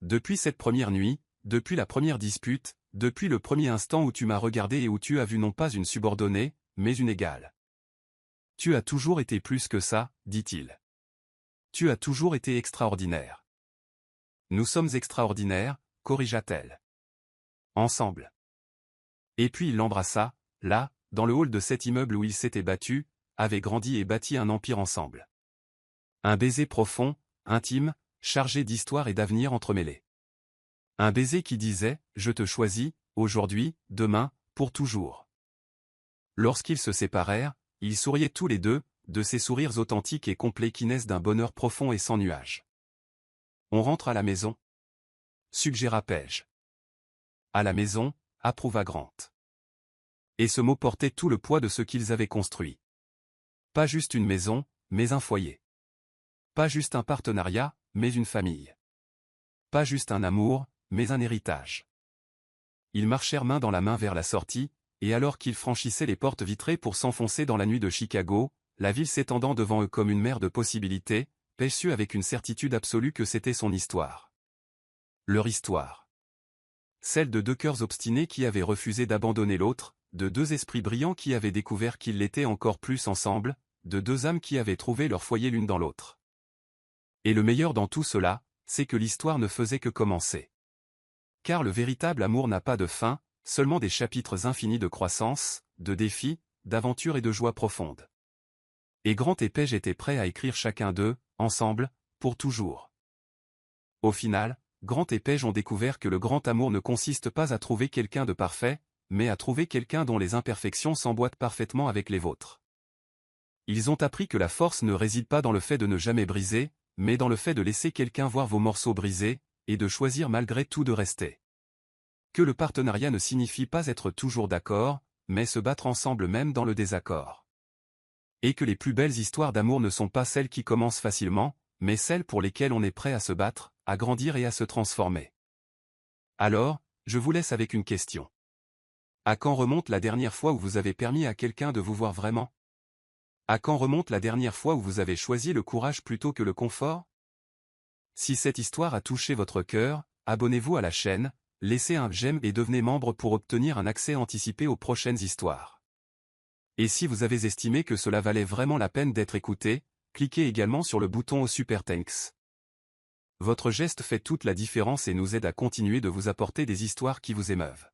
Depuis cette première nuit, depuis la première dispute, depuis le premier instant où tu m'as regardé et où tu as vu non pas une subordonnée, mais une égale. Tu as toujours été plus que ça, dit-il. Tu as toujours été extraordinaire. Nous sommes extraordinaires, corrigea-t-elle. Ensemble. Et puis il l'embrassa, là, dans le hall de cet immeuble où ils s'étaient battus, avaient grandi et bâti un empire ensemble. Un baiser profond, intime, chargé d'histoire et d'avenir entremêlés. Un baiser qui disait « Je te choisis, aujourd'hui, demain, pour toujours ». Lorsqu'ils se séparèrent, ils souriaient tous les deux, de ces sourires authentiques et complets qui naissent d'un bonheur profond et sans nuages. « On rentre à la maison ?» suggéra Paige. « À la maison », approuva Grant. Et ce mot portait tout le poids de ce qu'ils avaient construit. Pas juste une maison, mais un foyer. Pas juste un partenariat, mais une famille. Pas juste un amour, mais un héritage. Ils marchèrent main dans la main vers la sortie, et alors qu'ils franchissaient les portes vitrées pour s'enfoncer dans la nuit de Chicago, la ville s'étendant devant eux comme une mer de possibilités, Paige sut avec une certitude absolue que c'était son histoire. Leur histoire. Celle de deux cœurs obstinés qui avaient refusé d'abandonner l'autre, de deux esprits brillants qui avaient découvert qu'ils l'étaient encore plus ensemble, de deux âmes qui avaient trouvé leur foyer l'une dans l'autre. Et le meilleur dans tout cela, c'est que l'histoire ne faisait que commencer. Car le véritable amour n'a pas de fin, seulement des chapitres infinis de croissance, de défis, d'aventures et de joie profonde. Et Grant et Paige étaient prêts à écrire chacun d'eux, ensemble, pour toujours. Au final, Grant et Paige ont découvert que le grand amour ne consiste pas à trouver quelqu'un de parfait, mais à trouver quelqu'un dont les imperfections s'emboîtent parfaitement avec les vôtres. Ils ont appris que la force ne réside pas dans le fait de ne jamais briser, mais dans le fait de laisser quelqu'un voir vos morceaux brisés, et de choisir malgré tout de rester. Que le partenariat ne signifie pas être toujours d'accord, mais se battre ensemble même dans le désaccord. Et que les plus belles histoires d'amour ne sont pas celles qui commencent facilement, mais celles pour lesquelles on est prêt à se battre, à grandir et à se transformer. Alors, je vous laisse avec une question. À quand remonte la dernière fois où vous avez permis à quelqu'un de vous voir vraiment? À quand remonte la dernière fois où vous avez choisi le courage plutôt que le confort? Si cette histoire a touché votre cœur, abonnez-vous à la chaîne, laissez un j'aime et devenez membre pour obtenir un accès anticipé aux prochaines histoires. Et si vous avez estimé que cela valait vraiment la peine d'être écouté, cliquez également sur le bouton au Super Thanks. Votre geste fait toute la différence et nous aide à continuer de vous apporter des histoires qui vous émeuvent.